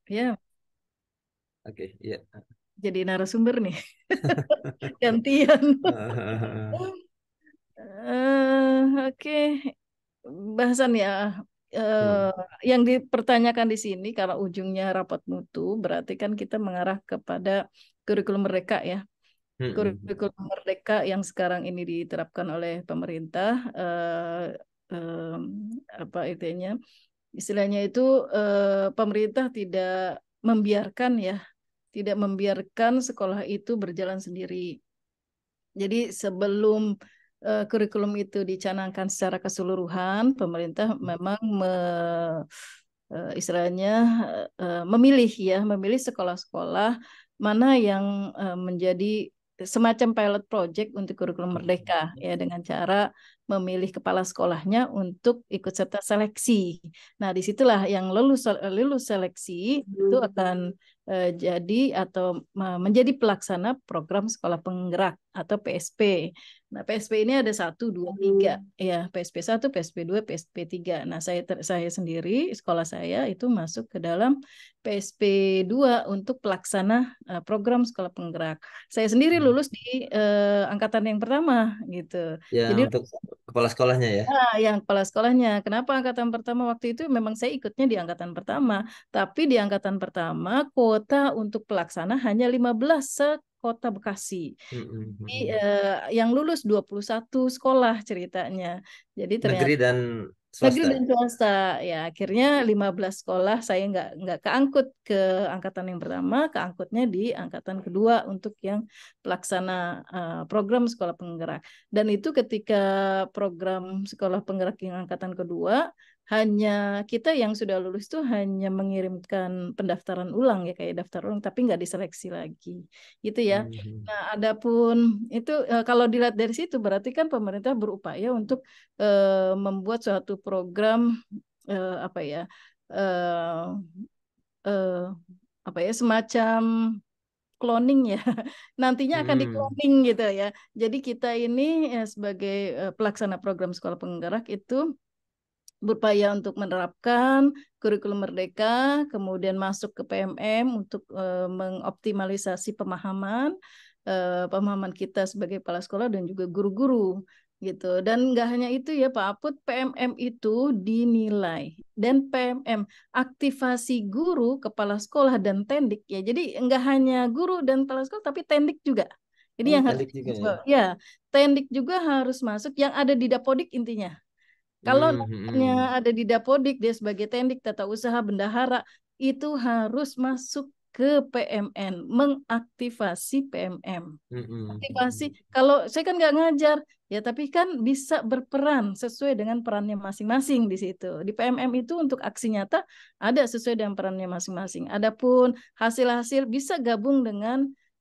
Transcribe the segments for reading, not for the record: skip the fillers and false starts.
Ya, Oke, iya. jadi narasumber nih. Gantian. Oke. Bahasan ya. Hmm, eh, yang dipertanyakan di sini karena ujungnya rapat mutu, berarti kan kita mengarah kepada kurikulum merdeka ya. hmm, hmm, Kurikulum merdeka yang sekarang ini diterapkan oleh pemerintah. Em, apa itunya? Istilahnya itu pemerintah tidak membiarkan ya, tidak membiarkan sekolah itu berjalan sendiri. Jadi sebelum kurikulum itu dicanangkan secara keseluruhan, pemerintah memang istilahnya memilih ya, memilih sekolah-sekolah mana yang menjadi semacam pilot project untuk kurikulum hmm, merdeka ya dengan cara memilih kepala sekolahnya untuk ikut serta seleksi. Nah, disitulah yang lulus lulus seleksi itu akan jadi atau menjadi pelaksana program sekolah penggerak atau PSP. Nah, PSP ini ada 1, 2, 3 ya, PSP 1, PSP 2, PSP 3. Nah, saya sendiri sekolah saya itu masuk ke dalam PSP 2 untuk pelaksana program sekolah penggerak. Saya sendiri hmm. lulus di angkatan yang pertama gitu. Ya, Jadi untuk kepala sekolahnya ya. yang kepala sekolahnya. Kenapa angkatan pertama waktu itu memang saya ikutnya di angkatan pertama, tapi di angkatan pertama kuota untuk pelaksana hanya 15 sekota Bekasi. Hmm, hmm, Jadi, hmm. yang lulus 21 sekolah ceritanya. Jadi Negeri ternyata dan negeri swasta. dan swasta ya akhirnya 15 sekolah saya nggak keangkut ke angkatan yang pertama, keangkutnya di angkatan kedua untuk yang pelaksana program sekolah penggerak. Dan itu ketika program sekolah penggerak yang angkatan kedua hanya kita yang sudah lulus tuh hanya mengirimkan pendaftaran ulang ya kayak daftar ulang tapi nggak diseleksi lagi gitu ya. Hmm, hmm, Nah, adapun itu kalau dilihat dari situ berarti kan pemerintah berupaya untuk membuat suatu program apa ya eh, eh, apa ya semacam cloning ya nantinya akan di hmm, cloning gitu ya. Jadi kita ini sebagai pelaksana program sekolah penggerak itu berupaya untuk menerapkan kurikulum merdeka, kemudian masuk ke PMM untuk mengoptimalisasi pemahaman kita sebagai kepala sekolah dan juga guru-guru gitu. Dan nggak hanya itu ya Pak Aput, PMM itu dinilai dan PMM aktivasi guru, kepala sekolah dan tendik ya. Jadi nggak hanya guru dan kepala sekolah tapi tendik juga. Jadi oh, yang harus tendik juga ya. ya, tendik juga harus masuk yang ada di Dapodik intinya. Kalau Hmm, hmm, namanya hmm. ada di Dapodik, dia sebagai tendik, tata usaha, bendahara, itu harus masuk ke PMN, mengaktifasi PMM. Hmm, hmm, Aktivasi, hmm. kalau saya kan nggak ngajar, ya tapi kan bisa berperan sesuai dengan perannya masing-masing di situ. Di PMM itu untuk aksi nyata ada sesuai dengan perannya masing-masing. Adapun hasil-hasil bisa gabung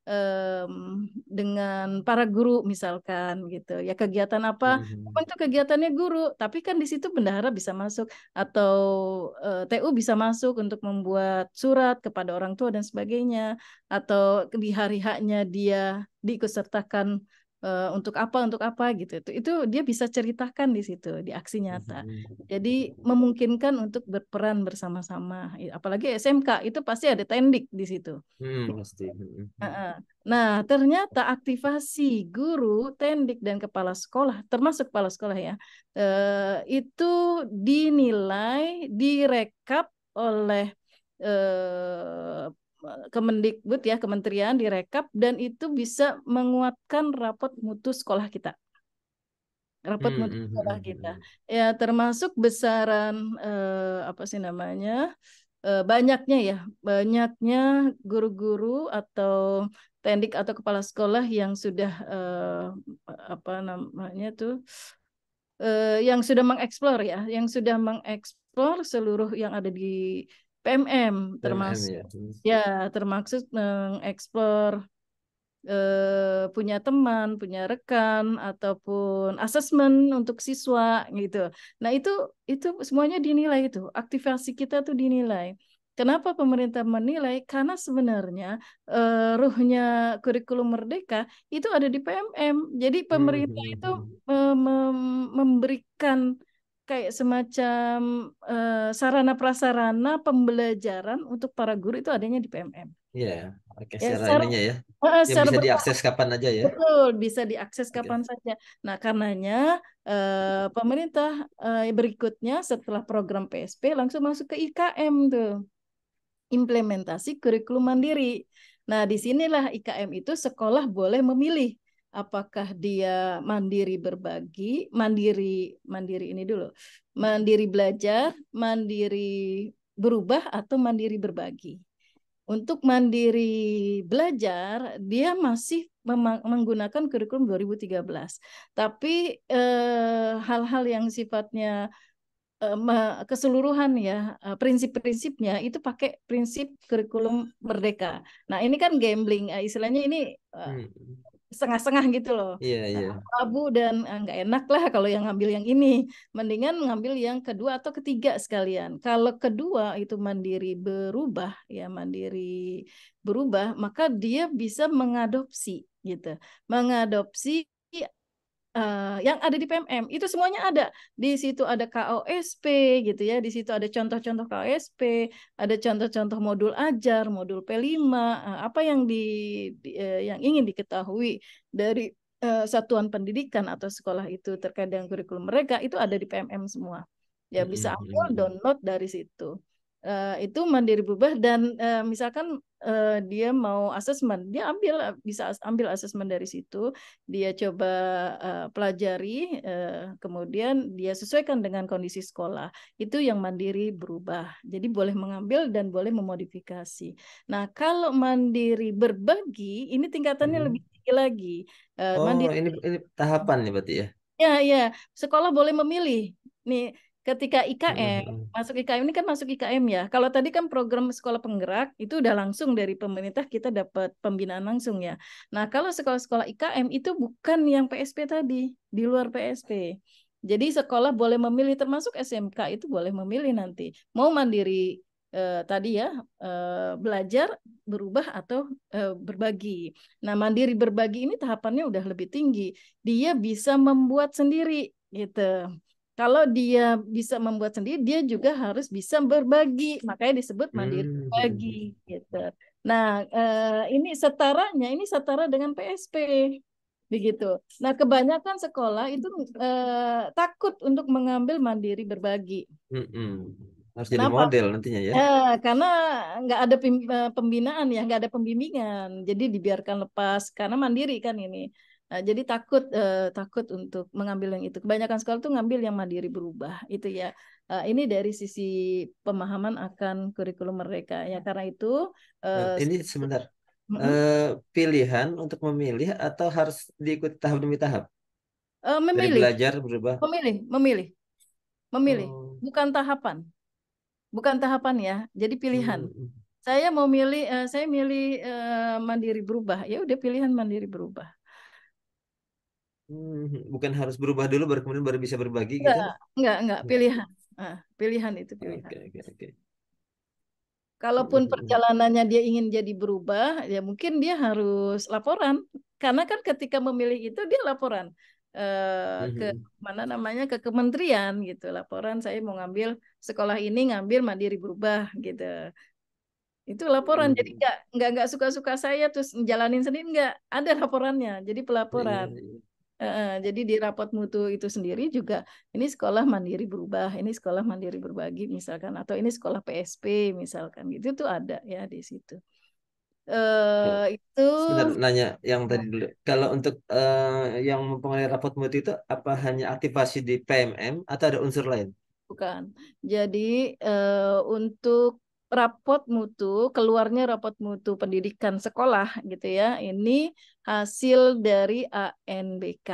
em, dengan para guru misalkan gitu. Ya kegiatan apa? Hmm, Memang hmm. itu kegiatannya guru, tapi kan di situ bendahara bisa masuk atau TU bisa masuk untuk membuat surat kepada orang tua dan sebagainya atau di hari haknya dia diikutsertakan untuk apa gitu. Itu dia bisa ceritakan di situ di aksi Hmm, nyata. hmm. Jadi memungkinkan untuk berperan bersama-sama. Apalagi SMK itu pasti ada tendik di situ. Hmm, pasti. Hmm, hmm. Heeh. Nah, ternyata aktivasi guru, tendik, dan kepala sekolah, termasuk kepala sekolah ya, itu dinilai, direkap oleh eh, Kemendikbud ya, kementerian direkap, dan itu bisa menguatkan rapot mutu sekolah kita. Rapot Hmm, mutu hmm, sekolah hmm, kita. hmm. Ya, termasuk besaran apa sih namanya? Banyaknya ya, banyaknya guru-guru atau tendik atau kepala sekolah yang sudah apa namanya tuh yang sudah mengeksplor ya, yang sudah mengeksplor seluruh yang ada di PMM PMM termasuk ya. Hmm. ya termasuk mengeksplor punya teman, punya rekan ataupun asesmen untuk siswa gitu. Nah, itu semuanya dinilai itu. Aktivasi kita tuh dinilai. Kenapa pemerintah menilai? Karena sebenarnya ruhnya kurikulum merdeka itu ada di PMM. Jadi Hmm, pemerintah hmm, itu hmm. memberikan kayak semacam sarana prasarana pembelajaran untuk para guru itu adanya di PMM. Iya, oke, Ya, secara secara ininya ya, yang secara bisa bertahap. diakses kapan aja ya. Betul, bisa diakses Oke. kapan saja. Nah, karenanya pemerintah berikutnya setelah program PSP langsung masuk ke IKM tuh, implementasi kurikulum mandiri. Nah, disinilah IKM itu sekolah boleh memilih apakah dia mandiri berbagi, mandiri ini dulu, mandiri belajar, mandiri berubah atau mandiri berbagi. Untuk mandiri belajar, dia masih menggunakan kurikulum 2013. Tapi hal-hal yang sifatnya keseluruhan ya, prinsip-prinsipnya itu pakai prinsip kurikulum merdeka. Nah, ini kan gambling, istilahnya ini Hmm. setengah-setengah gitu loh. Iya, Nah, iya. abu dan nggak enak lah kalau yang ngambil yang ini. Mendingan ngambil yang kedua atau ketiga sekalian. Kalau kedua itu mandiri berubah, ya mandiri berubah, maka dia bisa mengadopsi gitu. Mengadopsi yang ada di PMM itu semuanya ada. Di situ ada KOSP gitu ya. Di situ ada contoh-contoh KOSP, ada contoh-contoh modul ajar, modul P5, apa yang yang ingin diketahui dari satuan pendidikan atau sekolah itu terkait dengan kurikulum mereka itu ada di PMM semua. Ya Hmm, bisa hmm, ambil hmm, hmm. download dari situ. Itu mandiri berubah dan misalkan dia mau asesmen, dia bisa ambil asesmen dari situ, dia coba pelajari, kemudian dia sesuaikan dengan kondisi sekolah. Itu yang mandiri berubah. Jadi boleh mengambil dan boleh memodifikasi. Nah, kalau mandiri berbagi, ini tingkatannya Hmm. lebih tinggi lagi. Oh, Mandiri ini tahapan nih berarti ya. ya, ya, sekolah boleh memilih. Nih, ketika Hmm, IKM, hmm, hmm. masuk IKM ini kan masuk IKM ya. Kalau tadi kan program sekolah penggerak, itu udah langsung dari pemerintah kita dapat pembinaan langsung ya. Nah, kalau sekolah-sekolah IKM itu bukan yang PSP tadi, di luar PSP. Jadi sekolah boleh memilih, termasuk SMK itu boleh memilih nanti. Mau mandiri tadi ya, belajar, berubah, atau berbagi. Nah, mandiri berbagi ini tahapannya udah lebih tinggi, dia bisa membuat sendiri gitu. Kalau dia bisa membuat sendiri, dia juga harus bisa berbagi. Makanya disebut mandiri Hmm, hmm, berbagi hmm. gitu. Nah, ini setaranya, ini setara dengan PSP begitu. Nah, kebanyakan sekolah itu takut untuk mengambil mandiri berbagi. Hmm, hmm. Harus jadi Kenapa? model nantinya ya. Karena nggak ada pembinaan ya, nggak ada pembimbingan, jadi dibiarkan lepas karena mandiri kan ini. Jadi takut untuk mengambil yang itu. Kebanyakan sekolah tuh ngambil yang mandiri berubah itu ya. Ini dari sisi pemahaman akan kurikulum mereka ya. Karena itu eh, Ini sebentar. mm-mm, Eh, Pilihan untuk memilih atau harus diikuti tahap demi tahap? Dari memilih, belajar berubah. memilih, memilih, memilih, Oh. bukan tahapan, bukan tahapan ya. Jadi pilihan. Hmm, hmm. Saya mau milih, saya milih mandiri berubah. Ya udah pilihan mandiri berubah. Bukan harus berubah dulu baru kemudian baru bisa berbagi gitu. Enggak, enggak, Enggak. pilihan. Pilihan itu pilihan. Oke, oke, oke. Kalaupun perjalanannya dia ingin jadi berubah, ya mungkin dia harus laporan. Karena kan ketika memilih itu dia laporan ke mana namanya, ke kementerian gitu. Laporan saya mau ngambil sekolah ini, ngambil mandiri berubah gitu. Itu laporan. Jadi nggak suka-suka saya terus jalanin sendiri, nggak ada laporannya. Jadi Iya, pelaporan. iya. Jadi di rapot mutu itu sendiri juga ini sekolah mandiri berubah, ini sekolah mandiri berbagi misalkan, atau ini sekolah PSP misalkan gitu tuh ada ya di situ. Oke. Itu Sebentar nanya yang tadi dulu. Kalau untuk yang mempengaruhi rapot mutu itu apa hanya aktivasi di PMM atau ada unsur lain? bukan. Jadi untuk rapot mutu, keluarnya rapot mutu pendidikan sekolah gitu ya. Ini hasil dari ANBK,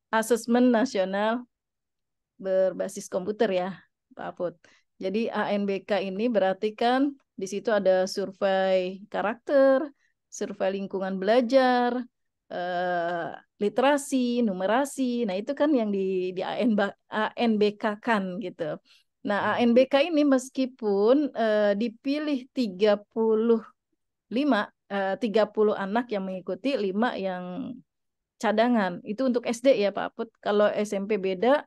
Asesmen Nasional Berbasis Komputer ya, Pak Put. Jadi ANBK ini berarti kan di situ ada survei karakter, survei lingkungan belajar, literasi, numerasi. Nah, itu kan yang di ANBK kan gitu. Nah, ANBK ini meskipun dipilih 35, 30 anak yang mengikuti, 5 yang cadangan. Itu untuk SD ya Pak Put. Kalau SMP beda,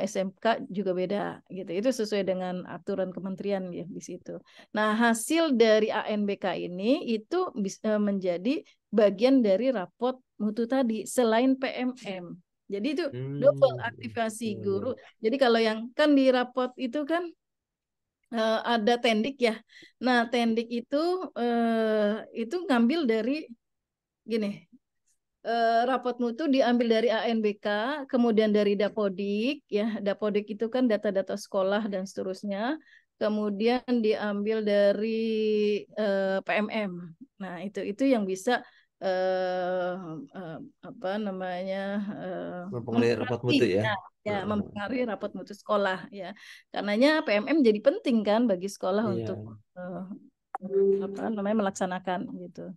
SMK juga beda gitu. Itu sesuai dengan aturan kementerian ya di situ. Nah, hasil dari ANBK ini itu bisa menjadi bagian dari rapot mutu tadi selain PMM. Jadi itu double aktivasi Iya, iya. guru. Jadi kalau yang kan di rapot itu kan ada tendik ya. Nah, tendik itu ngambil dari gini, rapot mutu diambil dari ANBK, kemudian dari Dapodik, ya Dapodik itu kan data-data sekolah dan seterusnya, kemudian diambil dari PMM. Nah itu yang bisa eh, eh, apa namanya Mempengaruhi rapot mempengaruhi, mutu ya. ya, ya Heeh. mempengaruhi rapot mutu sekolah ya, karenanya PMM jadi penting kan bagi sekolah untuk Iya. eh, apa namanya melaksanakan gitu.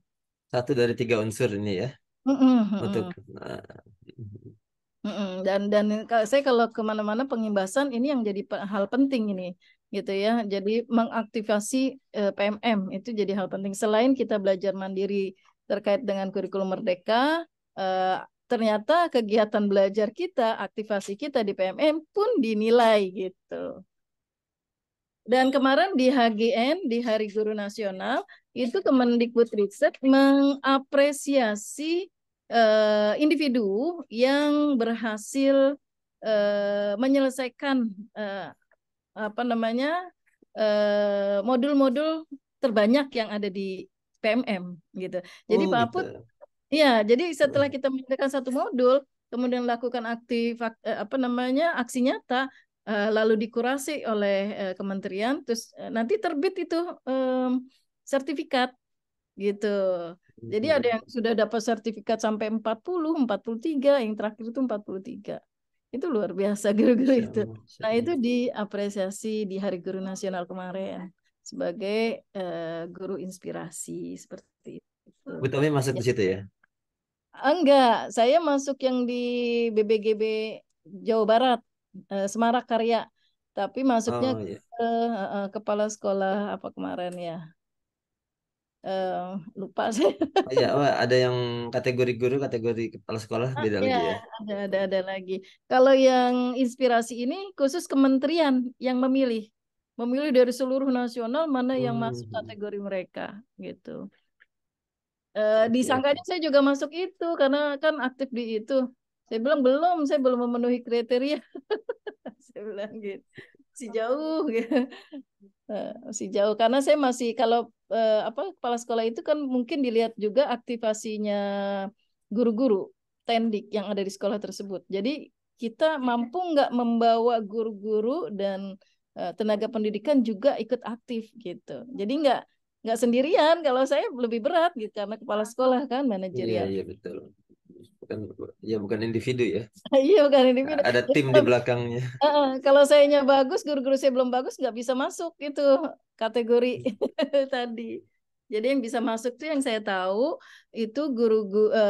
Satu dari tiga unsur ini ya Mm-mm, untuk mm-mm. Dan saya kalau kemana-mana pengimbasan ini yang jadi hal penting ini gitu ya. Jadi mengaktifasi PMM itu jadi hal penting. Selain kita belajar mandiri terkait dengan kurikulum Merdeka, ternyata kegiatan belajar kita, aktivasi kita di PMM pun dinilai gitu. Dan kemarin di HGN, di Hari Guru Nasional, itu Kemendikbudristek mengapresiasi individu yang berhasil menyelesaikan apa namanya modul-modul terbanyak yang ada di PMM gitu. Jadi oh Pak gitu. Aput, ya, jadi setelah Heeh. kita mengerjakan satu modul, kemudian lakukan apa namanya aksi nyata, lalu dikurasi oleh kementerian, terus nanti terbit itu sertifikat gitu. Jadi ada yang sudah dapat sertifikat sampai 43, yang terakhir itu 43. Itu luar biasa guru-guru Masya itu. Allah, Masya Nah, itu Allah. diapresiasi di Hari Guru Nasional kemarin sebagai guru inspirasi seperti itu. Bu Tommy masuk Ya, di situ ya. enggak, saya masuk yang di BBGB Jawa Barat, Semarak Karya. Tapi masuknya Oh iya. ke kepala sekolah apa kemarin ya? Lupa saya. Oh iya, oh, ada yang kategori guru, kategori kepala sekolah beda Ya, lagi ya. ada lagi. Kalau yang inspirasi ini khusus kementerian yang memilih dari seluruh nasional mana yang masuk Hmm. kategori mereka gitu. Oke, oke. Disangkanya saya juga masuk itu karena kan aktif di itu. Saya bilang belum, saya belum memenuhi kriteria. Saya bilang gitu. Masih jauh gitu. Masih jauh karena saya masih kalau apa kepala sekolah itu kan mungkin dilihat juga aktivasinya guru-guru tendik yang ada di sekolah tersebut. Jadi kita mampu nggak membawa guru-guru dan tenaga pendidikan juga ikut aktif gitu. Jadi nggak sendirian. Kalau saya lebih berat gitu karena kepala sekolah kan Iya, manajerial. iya betul. Bukan, ya bukan individu ya. Iya bukan individu. Ada Jadi tim di belakangnya. kalau sayanya bagus, guru-guru saya belum bagus, nggak bisa masuk itu kategori tadi. Jadi yang bisa masuk tuh yang saya tahu itu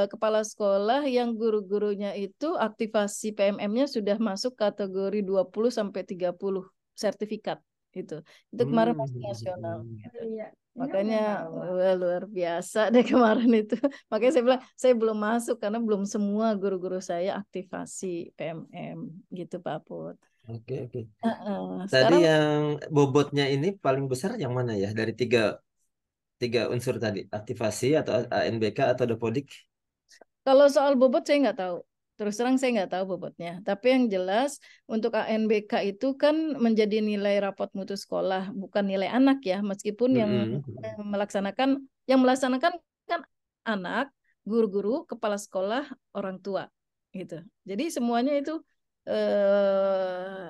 kepala sekolah yang guru-gurunya itu aktivasi PMM-nya sudah masuk kategori 20 sampai 30 sertifikat itu. Itu kemarin Hmm. masuk nasional. Hmm. Iya. Makanya wah, luar biasa deh kemarin itu. Makanya saya bilang saya belum masuk karena belum semua guru-guru saya aktivasi PMM gitu Pak Put. Oke, oke. Tadi Sekarang yang bobotnya ini paling besar yang mana ya? Dari tiga, tiga unsur tadi, aktivasi atau ANBK atau Dapodik? kalau soal bobot saya nggak tahu. Terus terang saya nggak tahu bobotnya. Tapi yang jelas untuk ANBK itu kan menjadi nilai rapot mutu sekolah, bukan nilai anak ya. Meskipun Mm-mm. yang melaksanakan kan anak, guru-guru, kepala sekolah, orang tua gitu. Jadi semuanya itu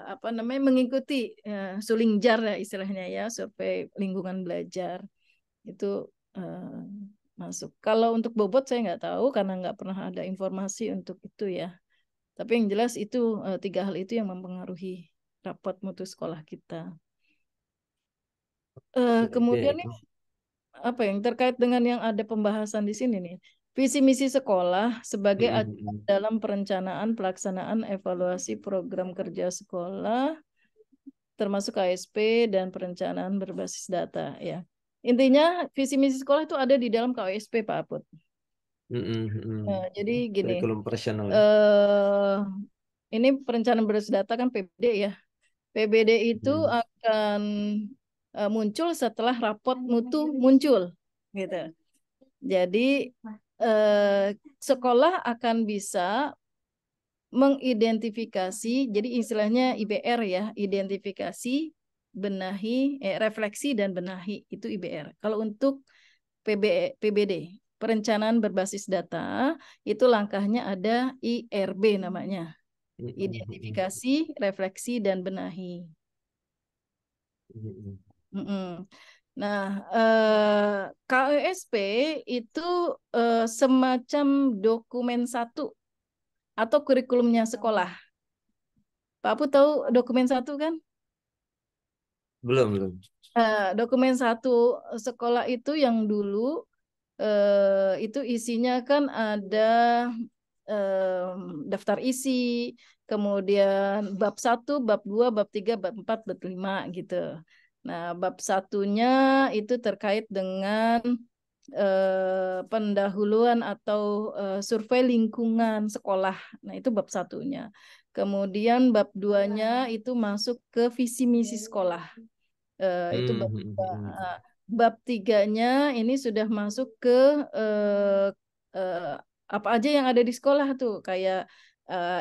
apa namanya mengikuti Sulingjar ya istilahnya ya, survei lingkungan belajar itu eh, masuk. Kalau untuk bobot saya nggak tahu karena nggak pernah ada informasi untuk itu ya. Tapi yang jelas itu tiga hal itu yang mempengaruhi rapot mutu sekolah kita. Oke, oke, Kemudian nih, oke. apa yang terkait dengan yang ada pembahasan di sini nih, visi misi sekolah sebagai acuan Mm-mm. dalam perencanaan pelaksanaan evaluasi program kerja sekolah termasuk KSP dan perencanaan berbasis data ya. Intinya visi misi sekolah itu ada di dalam KSP Pak Aput. Mm-mm. Mm-mm. Jadi gini, Kurikulum operasional ya. eh ini perencanaan berbasis data kan PBD ya. PBD itu Hmm. akan muncul setelah rapot mutu muncul, gitu. Jadi sekolah akan bisa mengidentifikasi, jadi istilahnya IBR ya, identifikasi, benahi, refleksi dan benahi itu IBR. Kalau untuk PBD, perencanaan berbasis data, itu langkahnya ada IRB namanya, identifikasi, refleksi dan benahi. Mm-mm. Nah, KESP itu semacam dokumen satu atau kurikulumnya sekolah. Pak Apu tahu dokumen satu kan? Belum, belum. Dokumen satu sekolah itu yang dulu itu isinya kan ada daftar isi, kemudian bab 1, bab 2, bab 3, bab 4, bab 5 gitu. Nah, bab satunya itu terkait dengan pendahuluan atau survei lingkungan sekolah. Nah, itu bab satunya. Kemudian bab duanya itu masuk ke visi misi sekolah. Itu bab dua. Bab tiganya ini sudah masuk ke eh, eh, apa aja yang ada di sekolah tuh, kayak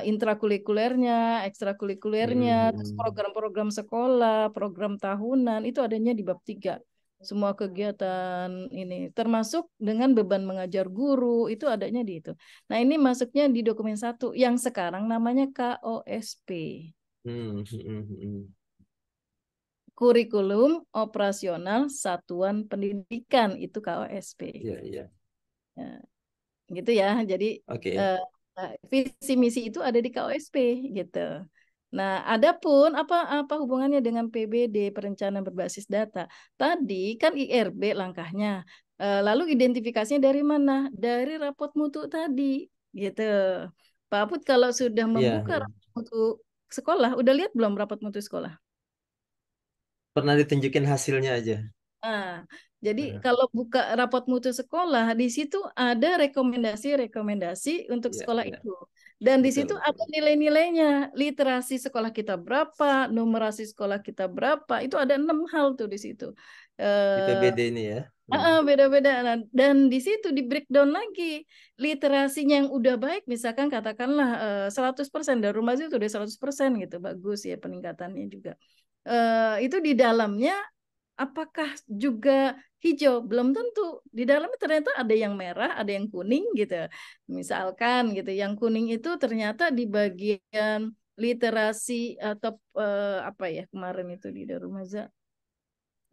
intrakurikulernya, ekstrakurikulernya, terus program-program sekolah, program tahunan, itu adanya di bab 3. Semua kegiatan ini, termasuk dengan beban mengajar guru, itu adanya di itu. Nah, ini masuknya di dokumen satu yang sekarang namanya KOSP. Kurikulum Operasional Satuan Pendidikan, itu KOSP. Iya, iya. Ya, gitu ya. Jadi Oke. eh, visi misi itu ada di KOSP gitu. Nah, adapun apa hubungannya dengan PBD, perencanaan berbasis data? Tadi kan IRB langkahnya. Lalu identifikasinya dari mana? Dari rapot mutu tadi, gitu. Pak Put kalau sudah Iya, membuka iya. rapot mutu sekolah, udah lihat belum rapot mutu sekolah? Pernah ditunjukin hasilnya aja. Nah, jadi Nah, kalau buka rapot mutu sekolah, di situ ada rekomendasi-rekomendasi untuk iya, sekolah iya. itu. Dan di Betul, situ betul. ada nilai-nilainya. Literasi sekolah kita berapa, numerasi sekolah kita berapa. Itu ada 6 hal tuh di situ. Di Eh, PBD ini ya. beda-beda. Nah, dan di situ di breakdown lagi literasinya yang udah baik, misalkan katakanlah 100% dari rumah itu udah 100% gitu, bagus ya peningkatannya juga. Itu di dalamnya apakah juga hijau? Belum tentu. Di dalamnya ternyata ada yang merah, ada yang kuning gitu. Misalkan gitu, yang kuning itu ternyata di bagian literasi atau apa ya kemarin itu di Darumaza.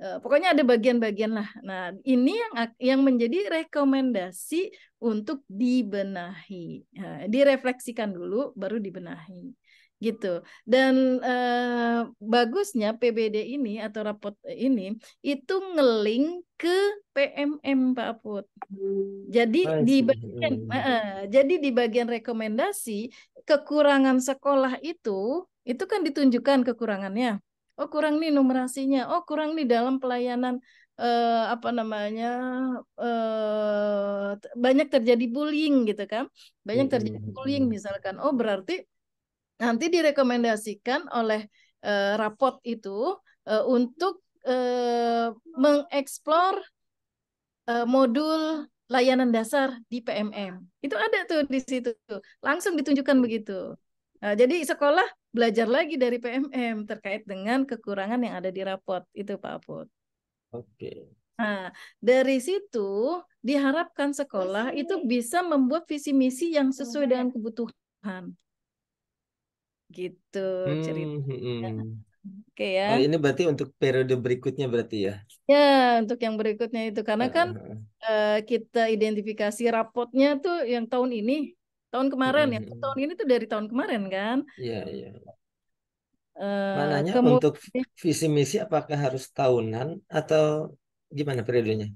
Pokoknya ada bagian-bagian lah. Nah, ini yang menjadi rekomendasi untuk dibenahi. Nah, direfleksikan dulu, baru dibenahi. Gitu. Dan bagusnya PBD ini atau rapot ini itu ngeling ke PMM Pak Put. Jadi I di see. bagian jadi di bagian rekomendasi kekurangan sekolah itu kan ditunjukkan kekurangannya. Oh, kurang nih numerasinya. Oh, kurang nih dalam pelayanan apa namanya banyak terjadi bullying gitu kan. Banyak terjadi bullying misalkan. Oh, berarti nanti direkomendasikan oleh rapot itu untuk mengeksplor modul layanan dasar di PMM. Itu ada tuh di situ tuh. Langsung ditunjukkan begitu. Nah, jadi sekolah belajar lagi dari PMM terkait dengan kekurangan yang ada di rapot itu Pak Put. Oke. Nah, dari situ diharapkan sekolah itu bisa membuat visi misi yang sesuai dengan kebutuhan. Gitu Hmm, cerita. hmm. Oke ya. Oh, ini berarti untuk periode berikutnya berarti ya. Ya, untuk yang berikutnya itu karena kan kita identifikasi rapotnya tuh yang tahun ini, tahun kemarin ya, tahun ini tuh dari tahun kemarin kan. Iya, iya. Eh, Mananya untuk kemudian visi misi apakah harus tahunan atau gimana periodenya?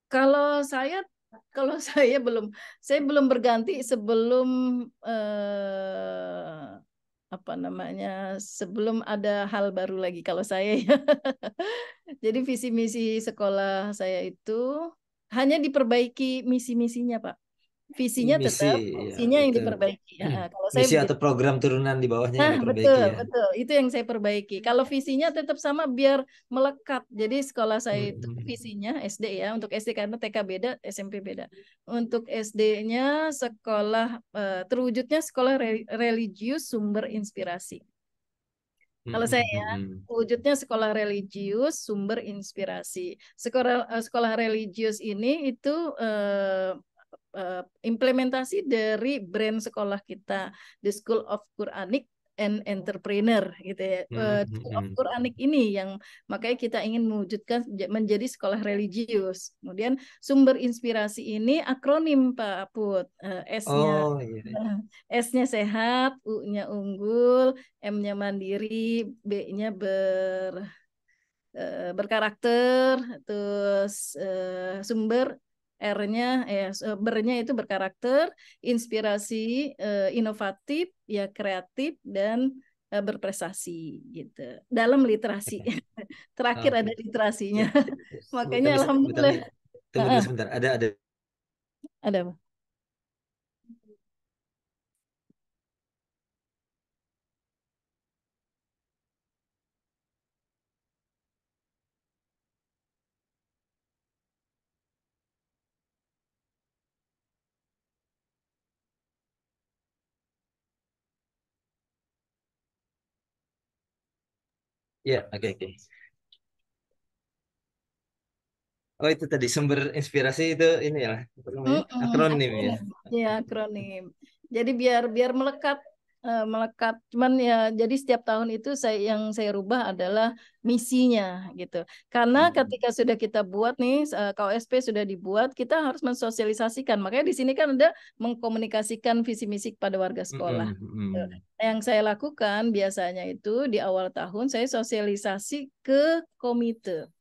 kalau saya kalau saya belum berganti sebelum apa namanya sebelum ada hal baru lagi kalau saya ya. Jadi visi misi sekolah saya itu hanya diperbaiki misi-misinya Pak. visinya Misi, tetap, ya misinya yang betul. diperbaiki. Kalau saya Misi begitu. atau program turunan di bawahnya yang Nah, diperbaiki betul, ya. betul. Itu yang saya perbaiki. Kalau visinya tetap sama biar melekat. Jadi sekolah saya itu Mm-mm. visinya SD ya, untuk SD karena TK beda, SMP beda. Untuk SD-nya sekolah terwujudnya sekolah religius sumber inspirasi. Kalau saya ya, Mm-mm. wujudnya sekolah religius sumber inspirasi. Sekolah religius ini itu implementasi dari brand sekolah kita, The School of Quranic and Entrepreneur gitu ya. School of Mm-mm. Quranic ini yang makanya kita ingin mewujudkan menjadi sekolah religius. Kemudian sumber inspirasi ini akronim Pak Put. S-nya Oh iya. S-nya sehat, U-nya unggul, M-nya mandiri, B-nya berkarakter, terus sumber R-nya ber-nya itu berkarakter, inspirasi, inovatif, ya kreatif dan berprestasi gitu. Dalam literasi. Oke. Terakhir Oke. ada literasinya. Ya. Makanya Tapi sebentar alhamdulillah. nih. Tunggu dulu Heeh, sebentar. Ada. ada apa? Ya, oke oke. Oh itu tadi sumber inspirasi itu ini ya, apa namanya? Akronim ya. Akronim. Ya, akronim. Jadi biar biar melekat melekat. Cuman ya jadi setiap tahun itu yang saya rubah adalah misinya gitu. Karena Mm-mm. ketika sudah kita buat nih KOSP sudah dibuat, kita harus mensosialisasikan. Makanya di sini kan ada mengkomunikasikan visi misi kepada warga sekolah. Mm-mm. Gitu. Mm-mm. Yang saya lakukan biasanya itu di awal tahun saya sosialisasi ke komite.